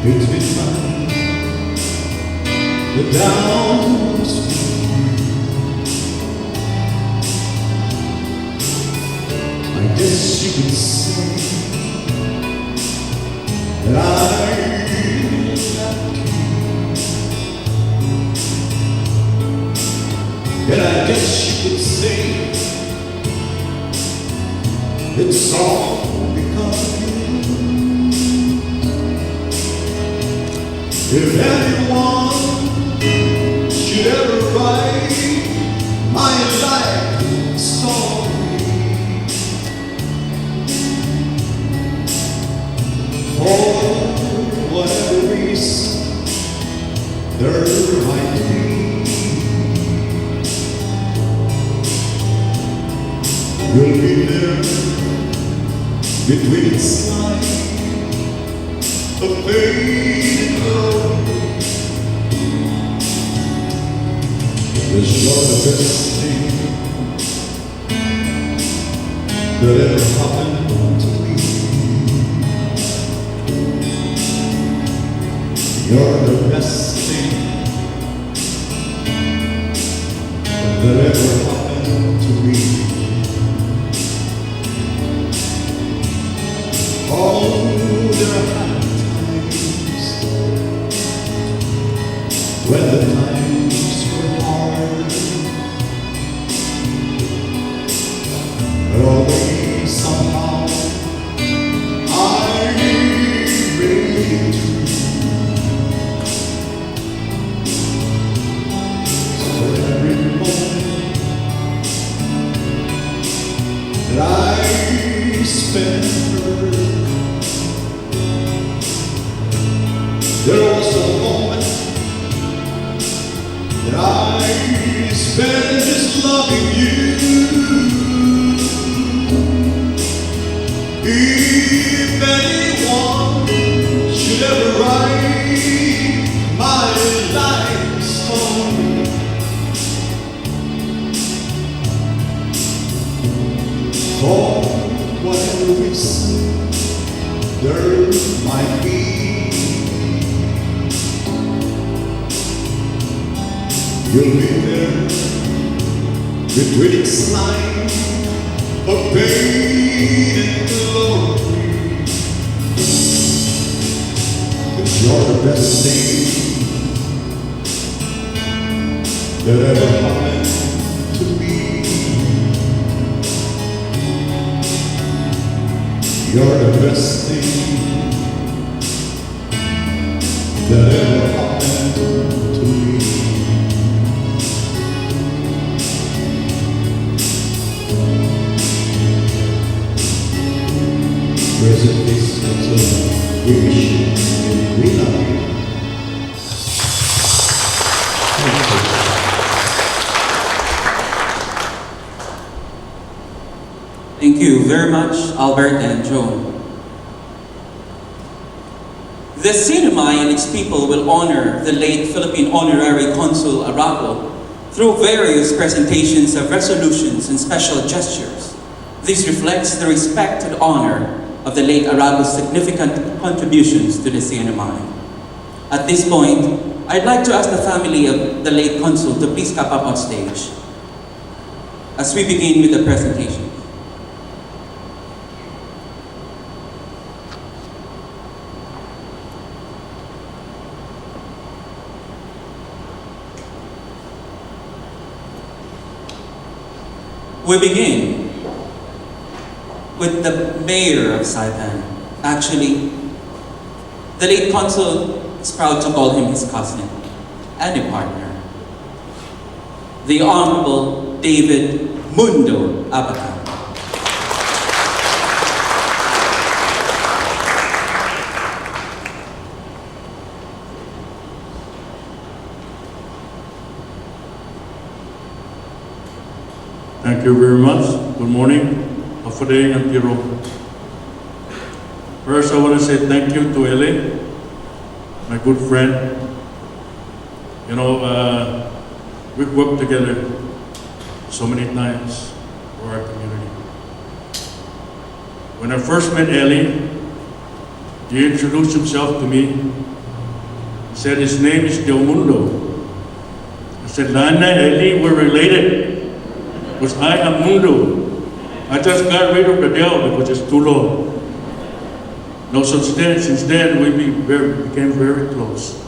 It's been fun, the downs. I guess you could say that I left you. And I guess you could say it's all because of you. If anyone should ever write my life story, for whatever reason there might be, you'll be there between its lines of pain and glory. 'Cause you're the best thing that ever happened to me. You're the best thing that ever happened to me. Oh, there are times when the times were hard, but always somehow I made it through. So every moment that I spent her, there was a moment that I spent just loving you. If anyone should ever write my life story, for whatever reason there might be, you'll be there between its line of pain and glory. 'Cause you're the best thing that ever happened to me. You're the best thing that ever happened to me. Present this until we wish you, we love you. Thank you. Thank you very much, Albert and Joan. The CNMI and its people will honor the late Philippine Honorary Consul Arago through various presentations of resolutions and special gestures. This reflects the respect and honor of the late Arago's significant contributions to the CNMI. At this point, I'd like to ask the family of the late consul to please come up on stage as we begin with the presentation. We begin with the mayor of Saipan. Actually, The late consul is proud to call him his cousin and a partner, the Honorable David Mundo Abacab. Thank you very much. Good morning, Afade and Piro. First, I want to say thank you to Ele, my good friend. You know, we've worked together so many times for our community. When I first met Eli, he introduced himself to me. He said his name is Del Mundo. I said, Lana, Eli, we're related. Because I am Mundo. I just got rid of the Del because it's too long. No, since then we became very close.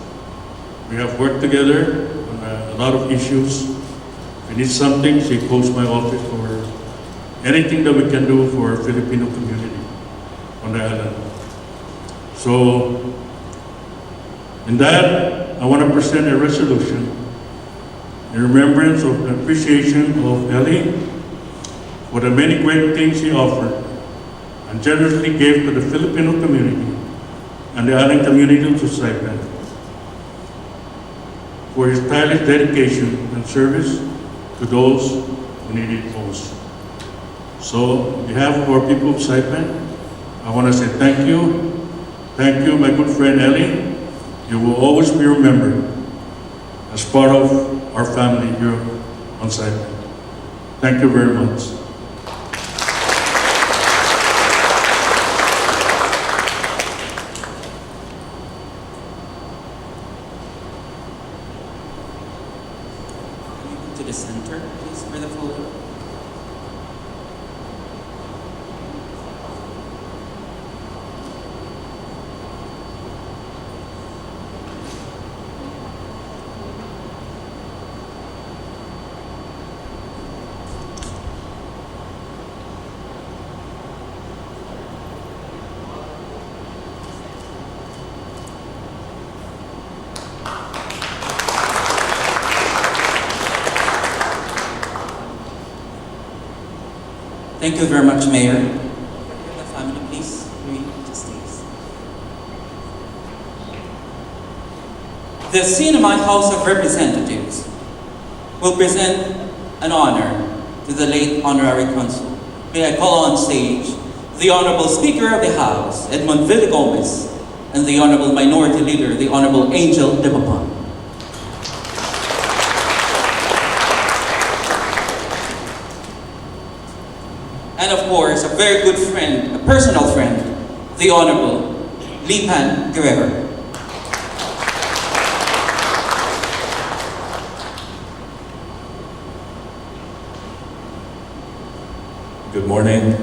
We have worked together on a lot of issues. If we need something, she calls my office for anything that we can do for our Filipino community on the island. So, in that, I want to present a resolution in remembrance of the appreciation of Ellie for the many great things he offered and generously gave to the Filipino community and the island community of Saipan, for his tireless dedication and service to those who need it most. So, on behalf of our people of Saipan, I want to say thank you. Thank you, my good friend Ellie. You will always be remembered as part of our family here on Saipan. Thank you very much. To the center, please, for the photo. Thank you very much, Mayor. The family, please. The CNMI House of Representatives will present an honor to the late Honorary Consul. May I call on stage the Honorable Speaker of the House, Edmund Villagomez, and the Honorable Minority Leader, the Honorable Angel Demapan. And of course, a very good friend, a personal friend, the Honorable Lipan Guerrero. Good morning.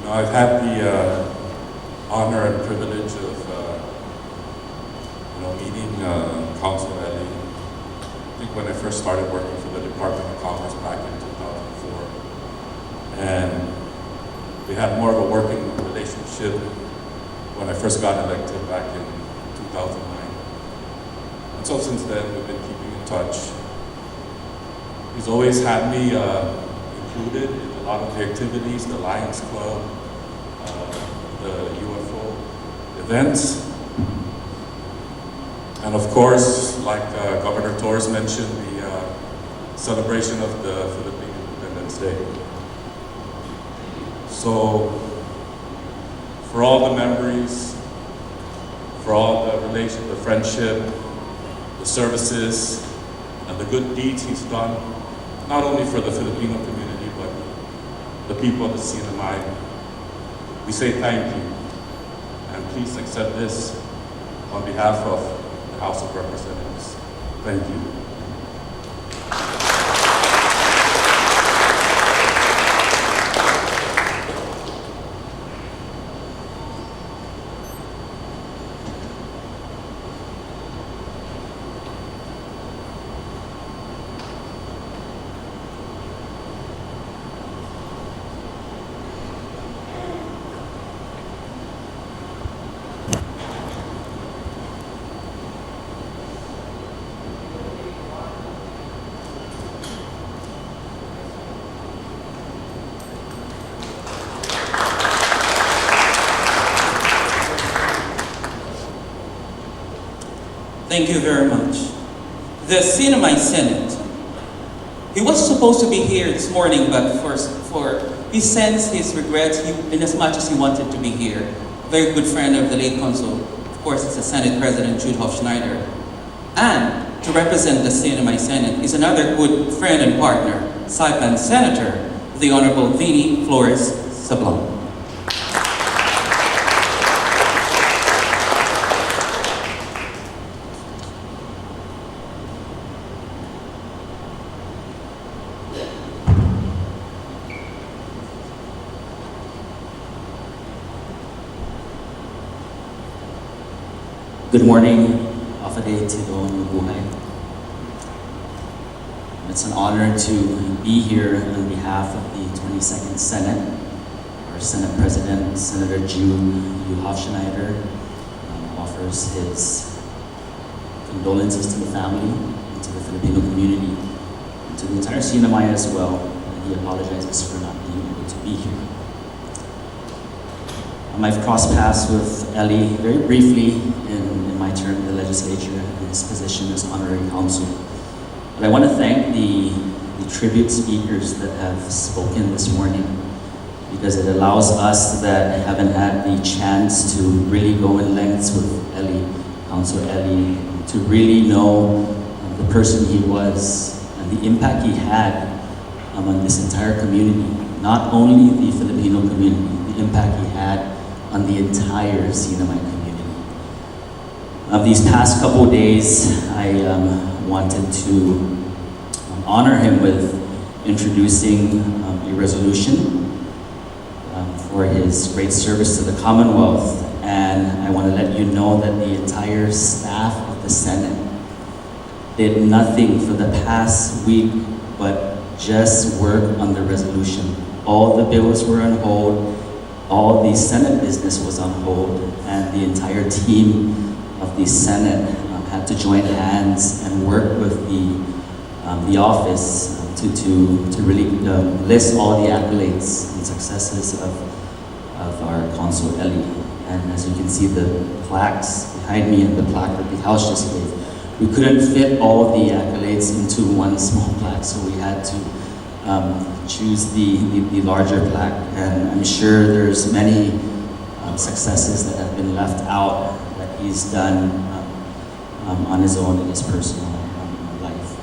I've had the honor and privilege of meeting Councilor Ellie. I think when I first started working for the Department of Commerce back in 2004, and we had more of a working relationship when I first got elected back in 2009. And so since then, we've been keeping in touch. He's always had me included in a lot of the activities, the Lions Club, the UFO events. And of course, like Governor Torres mentioned, the celebration of the Philippine Independence Day. So, for all the memories, for all the relation, the friendship, the services, and the good deeds he's done, not only for the Filipino community, but the people of the CNMI, we say thank you. And please accept this on behalf of the House of Representatives. Thank you. Thank you very much. The Sinamay Senate. He was supposed to be here this morning, but he sends his regrets in as much as he wanted to be here. A very good friend of the late consul, of course, it's the Senate President Jude Hofschneider. And to represent the Sinamay Senate is another good friend and partner, Saipan Senator, the Honorable Vini Flores Sablon. Good morning, Afade Tidon Mabuhay. It's an honor to be here on behalf of the 22nd Senate. Our Senate President, Senator Jude Hofschneider, offers his condolences to the family and to the Filipino community, and to the entire Sinamay as well. And he apologizes for not being able to be here. I've crossed paths with Eli very briefly in my term in the legislature in his position as honorary counsel. But I want to thank the tribute speakers that have spoken this morning, because it allows us that haven't had the chance to really go in lengths with Eli, Council Eli, to really know the person he was and the impact he had on this entire community, not only the Filipino community, the impact he had on the entire Sinamay community. These past couple days, I wanted to honor him with introducing a resolution for his great service to the Commonwealth. And I want to let you know that the entire staff of the Senate did nothing for the past week but just work on the resolution. All the bills were on hold. All the Senate business was on hold, and the entire team of the Senate had to join hands and work with the office to really list all the accolades and successes of our Consul Eli. And as you can see, the plaques behind me and the plaque that the House just gave, we couldn't fit all the accolades into one small plaque, so we had to choose the larger plaque. And I'm sure there's many successes that have been left out that he's done on his own in his personal life.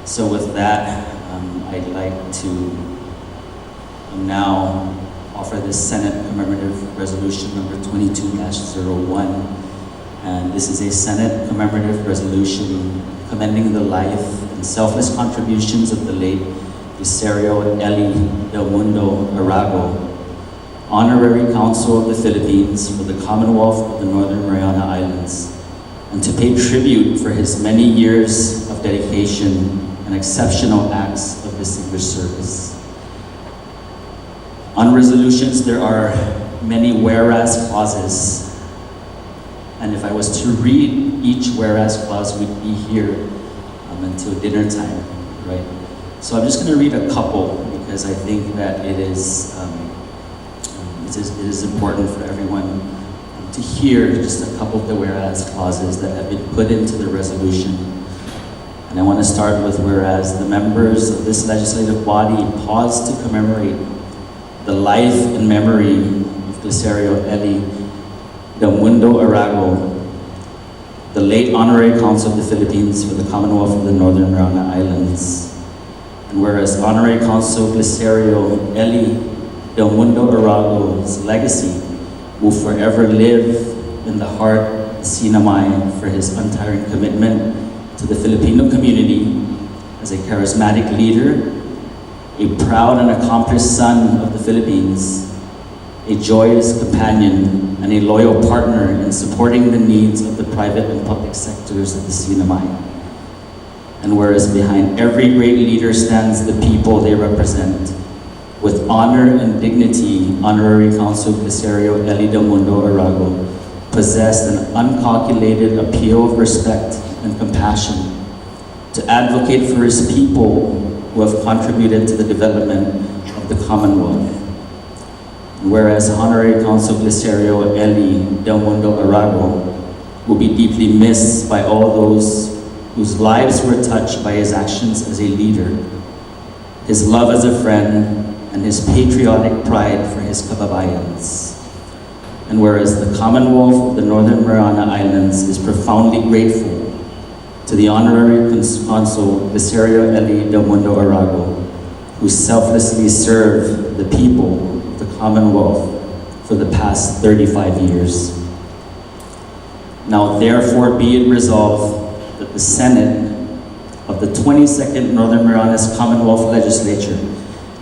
So with that, I'd like to now offer this Senate commemorative resolution number 22-01. And this is a Senate commemorative resolution commending the life and selfless contributions of the late Glicerio Eli del Mundo Arago, Honorary Counsel of the Philippines for the Commonwealth of the Northern Mariana Islands, and to pay tribute for his many years of dedication and exceptional acts of distinguished service. On resolutions, there are many whereas clauses, and if I was to read each whereas clause, we'd be here until dinner time, right? So I'm just going to read a couple because I think that it is important for everyone to hear just a couple of the whereas clauses that have been put into the resolution. And I want to start with whereas the members of this legislative body pause to commemorate the life and memory of Glicerio Eli del Mundo Arago, the late Honorary Counsel of the Philippines for the Commonwealth of the Northern Mariana Islands. And whereas Honorary Counsel Glicerio Eli del Mundo Arago's legacy will forever live in the heart of Sinamay for his untiring commitment to the Filipino community as a charismatic leader, a proud and accomplished son of the Philippines, a joyous companion, and a loyal partner in supporting the needs of the private and public sectors of the Sinamay. And whereas behind every great leader stands the people they represent, with honor and dignity, Honorary Counsel Glicerio Eli del Mundo Arago possessed an uncalculated appeal of respect and compassion to advocate for his people who have contributed to the development of the Commonwealth. And whereas Honorary Counsel Glicerio Eli del Mundo Arago will be deeply missed by all those whose lives were touched by his actions as a leader, his love as a friend, and his patriotic pride for his kababayans. And whereas the Commonwealth of the Northern Mariana Islands is profoundly grateful to the Honorary Consul Glicerio Eli del Mundo Arago, who selflessly served the people of the Commonwealth for the past 35 years. Now therefore be it resolved that the Senate of the 22nd Northern Marianas Commonwealth Legislature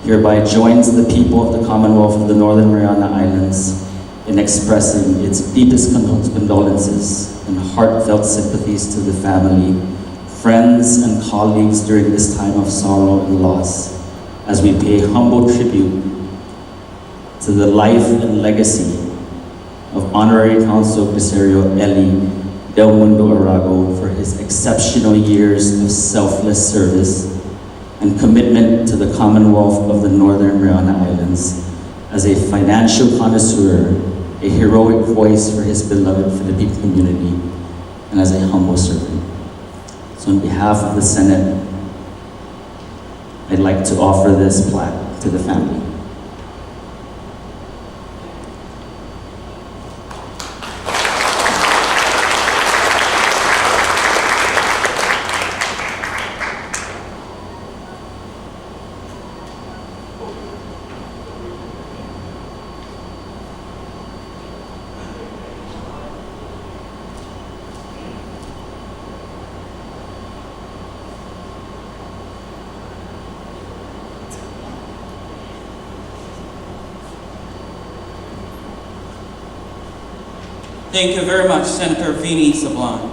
hereby joins the people of the Commonwealth of the Northern Mariana Islands in expressing its deepest condolences and heartfelt sympathies to the family, friends, and colleagues during this time of sorrow and loss, as we pay humble tribute to the life and legacy of Honorary Consul Glicerio Eli del Mundo Arago for his exceptional years of selfless service and commitment to the Commonwealth of the Northern Mariana Islands as a financial connoisseur, a heroic voice for his beloved Philippine community, and as a humble servant. So on behalf of the Senate, I'd like to offer this plaque to the family. Thank you very much, Senator Vini Sablan.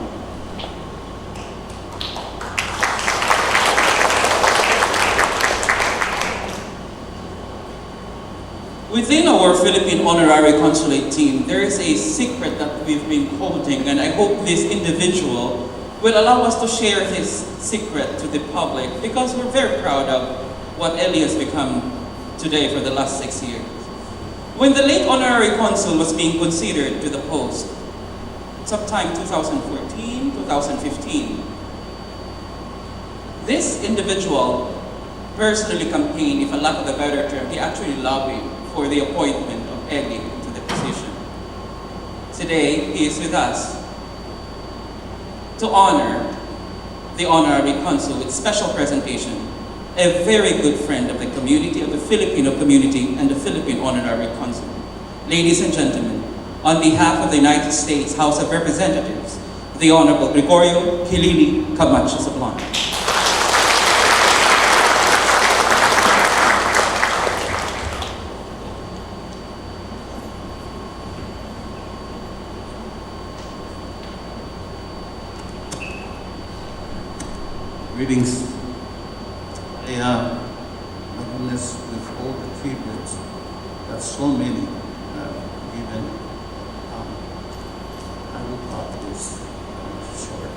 Within our Philippine Honorary Consulate team, there is a secret that we've been holding, and I hope this individual will allow us to share his secret to the public, because we're very proud of what Eli has become today for the last 6 years. When the late Honorary Consul was being considered to the post, sometime 2014, 2015, this individual personally campaigned, if I lack of a better term, he actually lobbied for the appointment of Eli to the position. Today, he is with us to honor the Honorary Consul with special presentation, a very good friend of the community, of the Filipino community, and the Philippine Honorary Consul. Ladies and gentlemen, on behalf of the United States House of Representatives, the Honorable Gregorio Kilili Camacho Sablan. Greetings. My goodness, with all the tributes that so many have given, I will cut this short.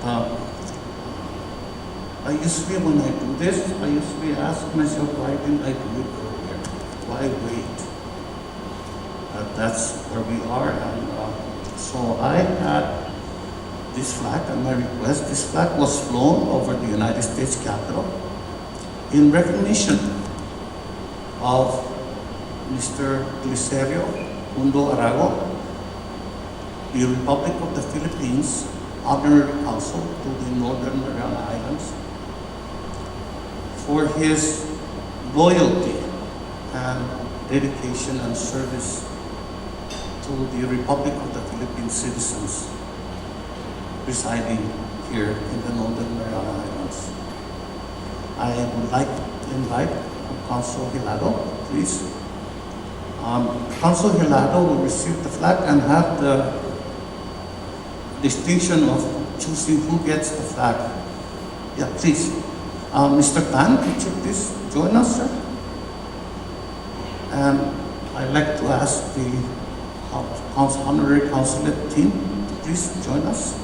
But I usually, when I do this, I usually ask myself, why didn't I do it earlier? Why wait? But that's where we are, and so I had this flag at my request. This flag was flown over the United States Capitol in recognition of Mr. Glicerio Mundo Arago, the Republic of the Philippines Honorary Consul to the Northern Mariana Islands, for his loyalty and dedication and service to the Republic of the Philippines citizens residing here in the Northern Mariana Islands. I would like to invite Consul Hilado, please. Consul Hilado will receive the flag and have the distinction of choosing who gets the flag. Yeah, please. Mr. Tan, could you please join us, sir? And I'd like to ask the Honorary Consulate team to please join us.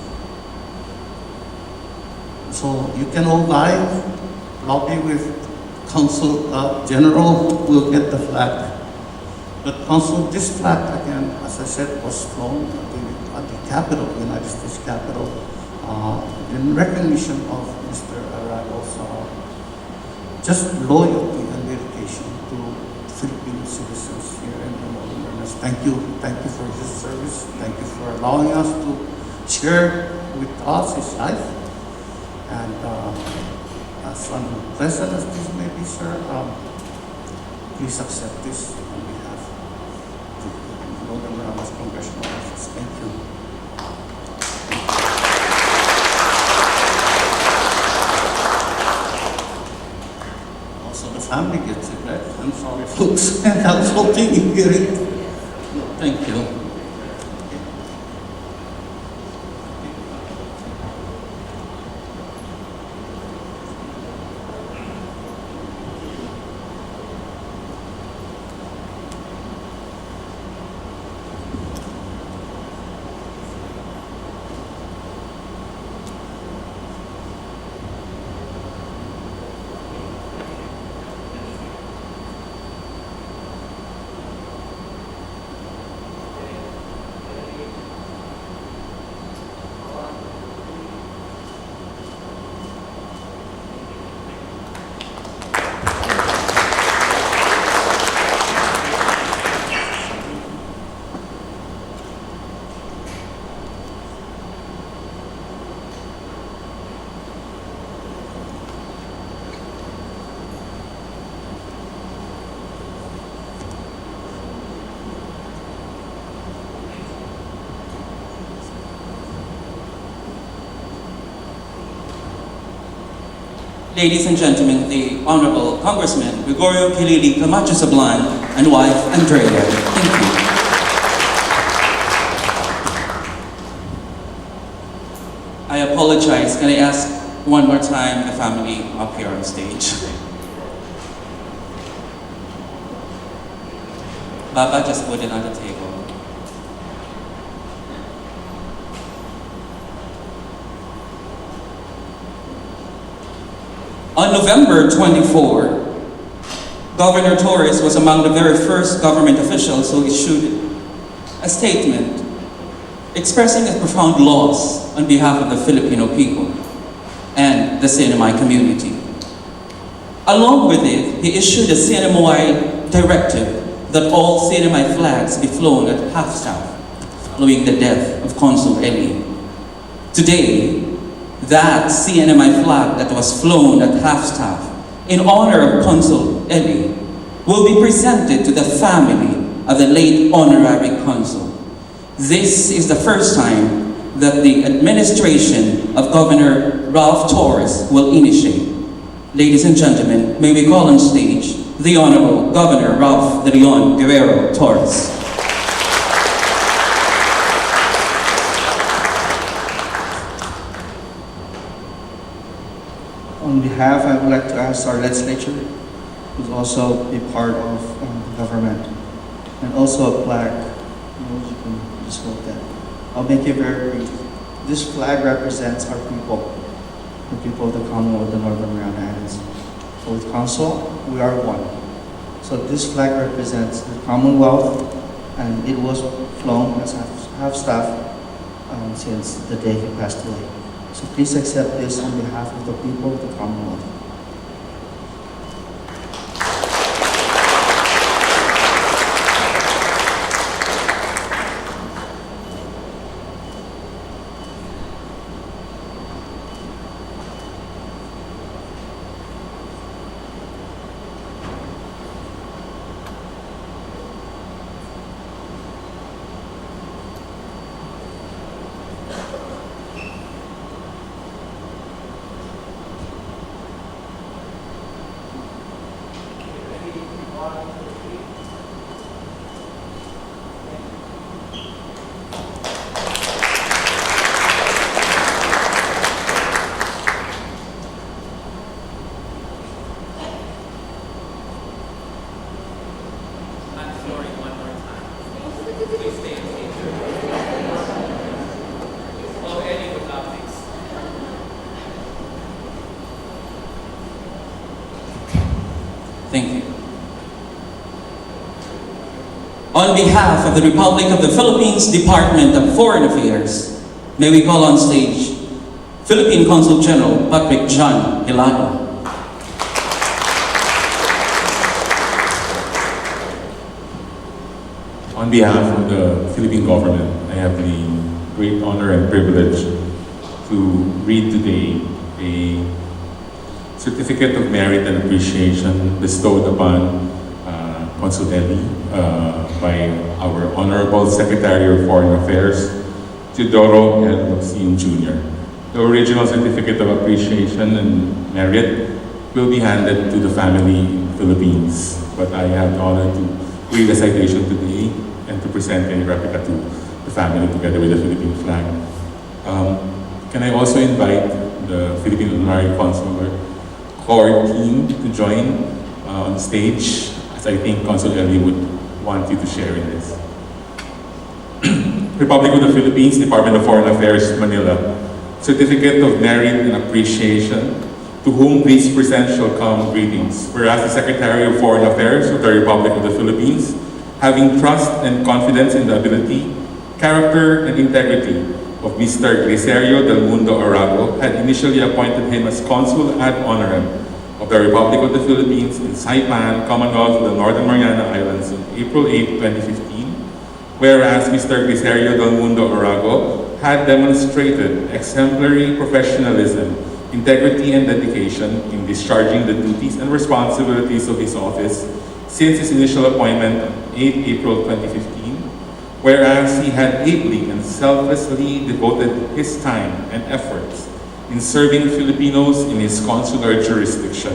So you can all lobby with Consul General, will get the flag. But also this flag, again, as I said, was flown at the Capitol, United States Capitol, in recognition of Mr. Arago's just loyalty and dedication to Filipino citizens here in the Northern Marinas. Thank you for his service. Thank you for allowing us to share with us his life. And as unpleasant as this may be, sir, please accept this on behalf of the Northern Marinas Congressional Office. Thank you. Also, the family gets it, right? I'm sorry, folks. I was hoping you hear it. Thank you. Ladies and gentlemen, the Honorable Congressman Gregorio Kilili Camacho Sablan and wife Andrea. Thank you. I apologize. Can I ask one more time the family up here on stage? Baba, just put it on the table. On November 24, Governor Torres was among the very first government officials who issued a statement expressing his profound loss on behalf of the Filipino people and the CNMI community. Along with it, he issued a CNMI directive that all CNMI flags be flown at half-staff following the death of Consul Eli. Today, that CNMI flag that was flown at half-staff in honor of Consul Eli will be presented to the family of the late honorary consul. This is the first time that the administration of Governor Ralph Torres will initiate. Ladies and gentlemen, may we call on stage the Honorable Governor Ralph de Leon Guerrero Torres. On behalf, I would like to ask our legislature, who's also a part of the government, and also a flag. You can just hold that. I'll make it very brief. This flag represents our people, the people of the Commonwealth of the Northern Mariana Islands. So with Consul, we are one. So this flag represents the Commonwealth, and it was flown as half-staff since the day he passed away. So please accept this on behalf of the people of the Commonwealth. Thank you. On behalf of the Republic of the Philippines Department of Foreign Affairs, may we call on stage Philippine Consul General Patrick John Hilano. On behalf of the Philippine government, I have the great honor and privilege to read today a Certificate of Merit and Appreciation bestowed upon Consul Eli by our Honorable Secretary of Foreign Affairs, Teodoro L. Locsin Jr. The original Certificate of Appreciation and Merit will be handed to the family in the Philippines, but I have the honor to read the citation today and to present a replica to the family together with the Philippine flag. Can I also invite the Philippine Honorary Consular Corps team to join on stage, as I think Consul Eli would want you to share in this. Republic of the Philippines, Department of Foreign Affairs, Manila. Certificate of Merit and Appreciation, to whom these present shall come greetings. Whereas the Secretary of Foreign Affairs of the Republic of the Philippines, having trust and confidence in the ability, character, and integrity of Mr. Glicerio del Mundo Arago, had initially appointed him as Consul ad honorem of the Republic of the Philippines in Saipan, Commonwealth of the Northern Mariana Islands on April 8, 2015, whereas Mr. Glicerio del Mundo Arago had demonstrated exemplary professionalism, integrity, and dedication in discharging the duties and responsibilities of his office since his initial appointment on 8 April 2015, whereas he had ably and selflessly devoted his time and efforts in serving Filipinos in his consular jurisdiction.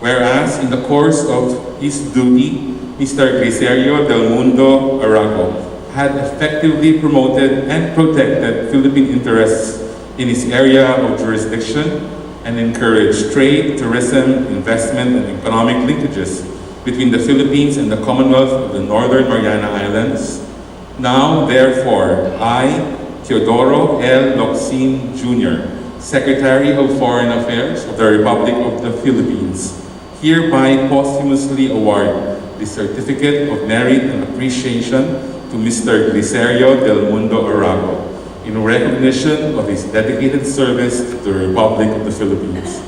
Whereas in the course of his duty, Mr. Glicerio del Mundo Arago had effectively promoted and protected Philippine interests in his area of jurisdiction and encouraged trade, tourism, investment, and economic linkages between the Philippines and the Commonwealth of the Northern Mariana Islands. Now, therefore, I, Teodoro L. Locsin Jr., Secretary of Foreign Affairs of the Republic of the Philippines, hereby posthumously award the Certificate of Merit and Appreciation to Mr. Glicerio del Mundo Arago in recognition of his dedicated service to the Republic of the Philippines.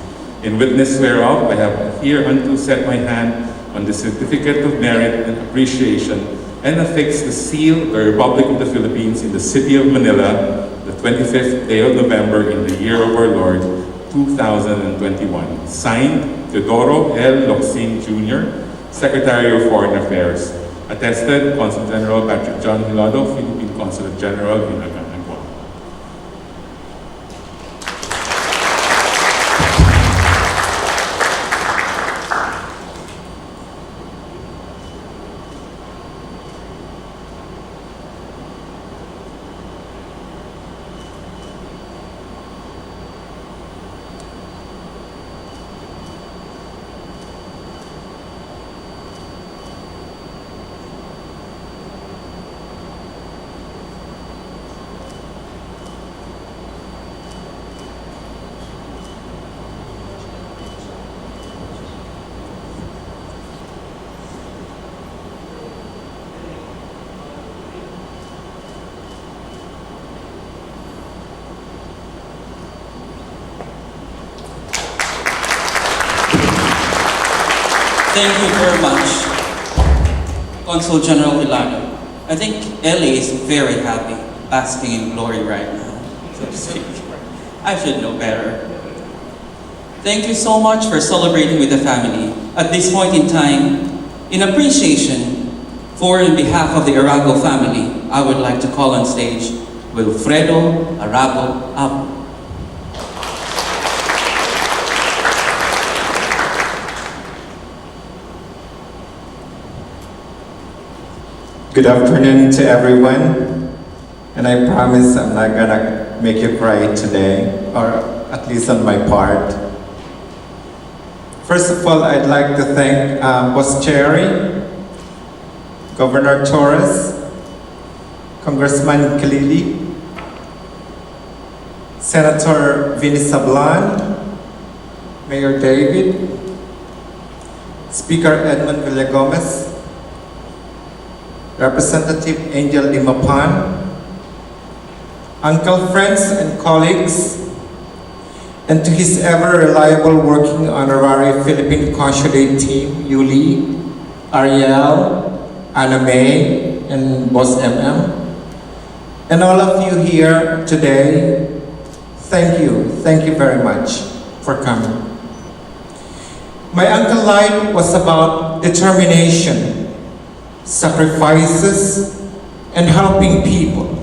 In witness whereof, I have hereunto set my hand on the Certificate of Merit and Appreciation and affix the seal of the Republic of the Philippines in the city of Manila, the 25th day of November in the year of our Lord, 2021. Signed, Teodoro L. Locsin Jr., Secretary of Foreign Affairs. Attested, Consul General Patrick John Hilano, Philippine Consulate General in Arago. Thank you very much, Consul General Hilano. I think Eli is very happy, basking in glory right now, so to speak. I should know better. Thank you so much for celebrating with the family. At this point in time, in appreciation for and behalf of the Arago family, I would like to call on stage Wilfredo Arago Abo. Good afternoon to everyone, and I promise I'm not gonna make you cry today, or at least on my part. First of all, I'd like to thank Boss Cherry, Governor Torres, Congressman Kalili, Senator Vinny Sablan, Mayor David, Speaker Edmund Villagomez, Representative Angel Limapan, Uncle, friends, and colleagues, and to his ever-reliable working honorary Philippine Consulate team, Yuli, Ariel, Anna May, and Boss MM, and all of you here today, thank you very much for coming. My uncle's life was about determination, sacrifices, and helping people.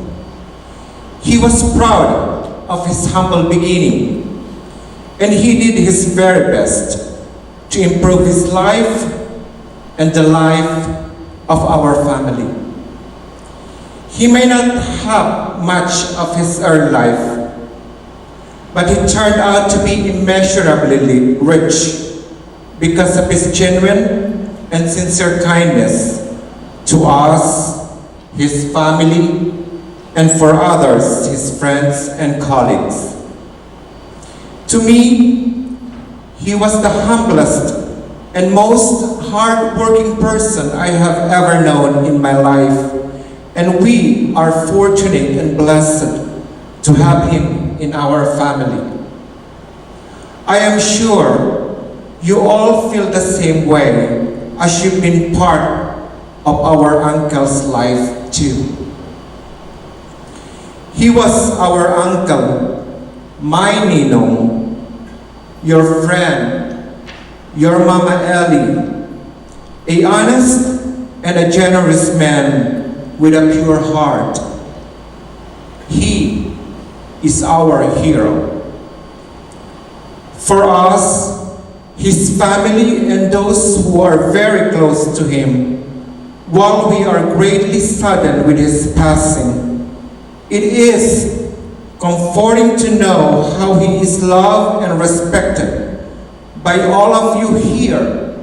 He was proud of his humble beginning, and he did his very best to improve his life and the life of our family. He may not have much of his early life, but he turned out to be immeasurably rich because of his genuine and sincere kindness to us, his family, and for others, his friends and colleagues. To me, he was the humblest and most hard-working person I have ever known in my life, and we are fortunate and blessed to have him in our family. I am sure you all feel the same way as you've been part of our uncle's life too. He was our uncle, my ninong, your friend, your Mama Ellie, a honest and a generous man with a pure heart. He is our hero. For us, his family and those who are very close to him, while we are greatly saddened with his passing, it is comforting to know how he is loved and respected by all of you here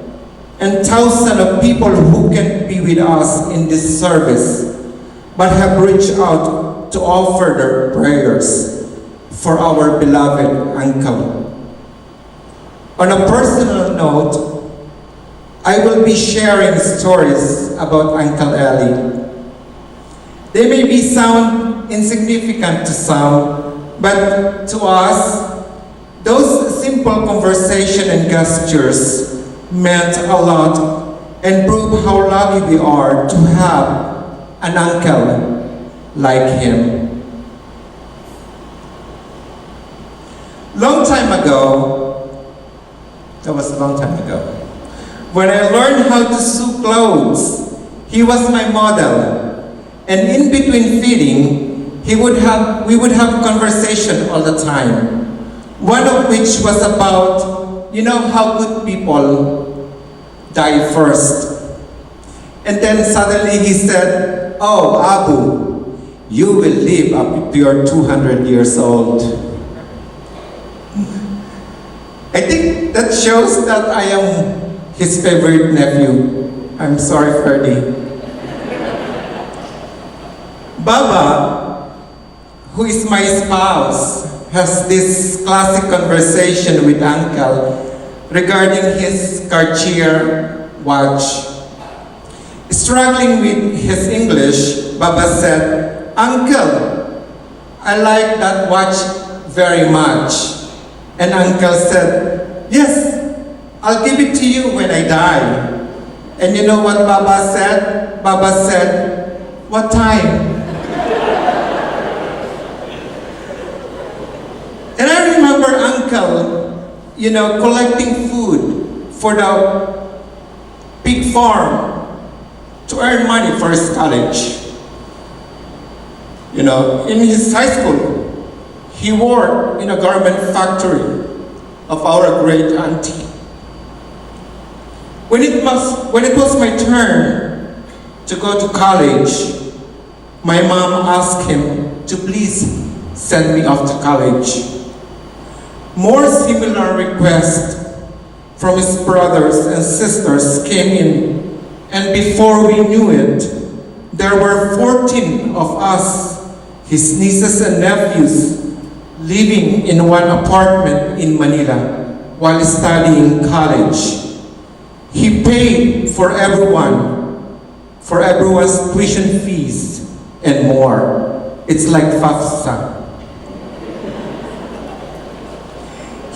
and thousands of people who can't be with us in this service but have reached out to offer their prayers for our beloved uncle. On a personal note, I will be sharing stories about Uncle Ellie. They may sound insignificant to some, but to us, those simple conversation and gestures meant a lot and prove how lucky we are to have an uncle like him. That was a long time ago, when I learned how to sew clothes, he was my model. And in between feeding, we would have conversation all the time. One of which was about, how good people die first. And then suddenly he said, "Oh, Abu, you will live up to your 200 years old." I think that shows that I am his favorite nephew. I'm sorry, Ferdy. Baba, who is my spouse, has this classic conversation with Uncle regarding his Cartier watch. Struggling with his English, Baba said, "Uncle, I like that watch very much." And Uncle said, "Yes, I'll give it to you when I die." And you know what Baba said? Baba said, "What time?" And I remember Uncle, collecting food for the pig farm to earn money for his college. In his high school, he worked in a garment factory of our great auntie. When it was my turn to go to college, my mom asked him to please send me off to college. More similar requests from his brothers and sisters came in, and before we knew it, there were 14 of us, his nieces and nephews, living in one apartment in Manila while studying college. He paid for everyone, for everyone's tuition fees and more. It's like FAFSA.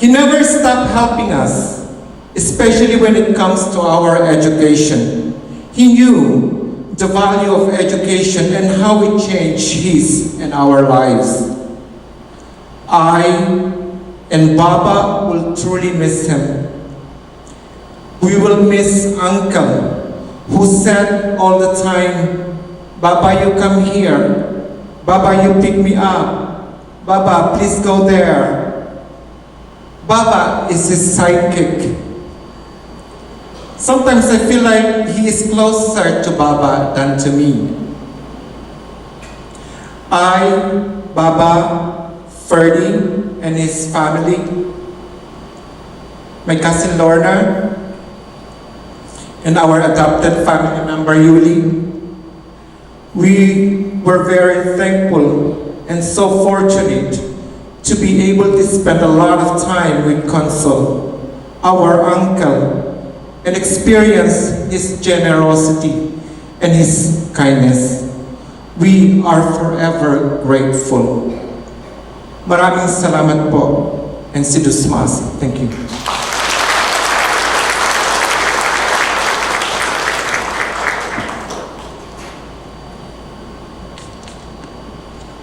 He never stopped helping us, especially when it comes to our education. He knew the value of education and how it changed his and our lives. I and Baba will truly miss him. We will miss Uncle, who said all the time, Baba, you come here. Baba, you pick me up. Baba, please go there. Baba is his sidekick. Sometimes I feel like he is closer to Baba than to me. I, Baba, Ferdy, and his family, my cousin Lorna, and our adopted family member Yuli, we were very thankful and so fortunate to be able to spend a lot of time with Consul, our uncle, and experience his generosity and his kindness. We are forever grateful. Maraming salamat po, and sidusmas. Thank you.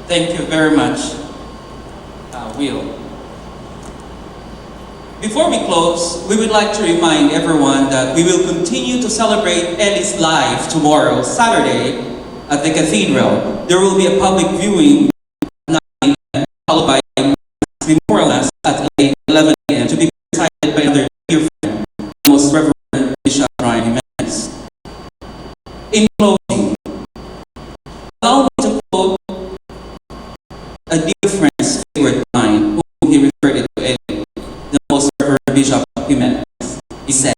Thank you very much, Will. Before we close, we would like to remind everyone that we will continue to celebrate Ellie's life tomorrow, Saturday, at the Cathedral. There will be a public viewing at 9 a.m., followed by a memorial mass at 11 a.m. to be presided by another dear friend, the Most Reverend Bishop Ryan Jimenez. In closing, allow me to quote a dear friend's favorite line, whom he referred it to Eddie, the Most Reverend Bishop Jimenez. He said,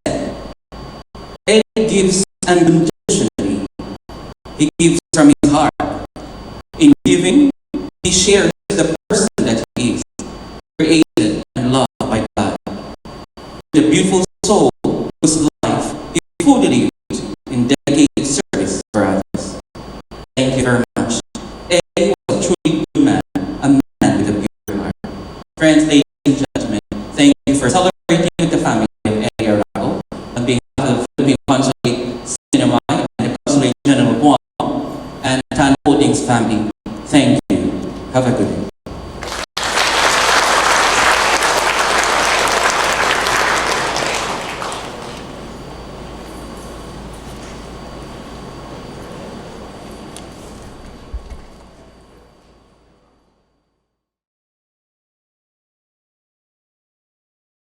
Eddie gives unconditionally. He gives from his heart. In giving, he shares the person that he is, created and loved by God. The beautiful soul whose life he fully lived in dedicated service for others. Thank you very much. Eddie was a truly good man, a man with a pure heart. Friends, ladies and gentlemen, thank you for celebrating with the family of Eddie Arago on behalf of the Philippine Consulate Cinema and the Consulate General Guam and Tan Holdings family. Thank you. Have a good day.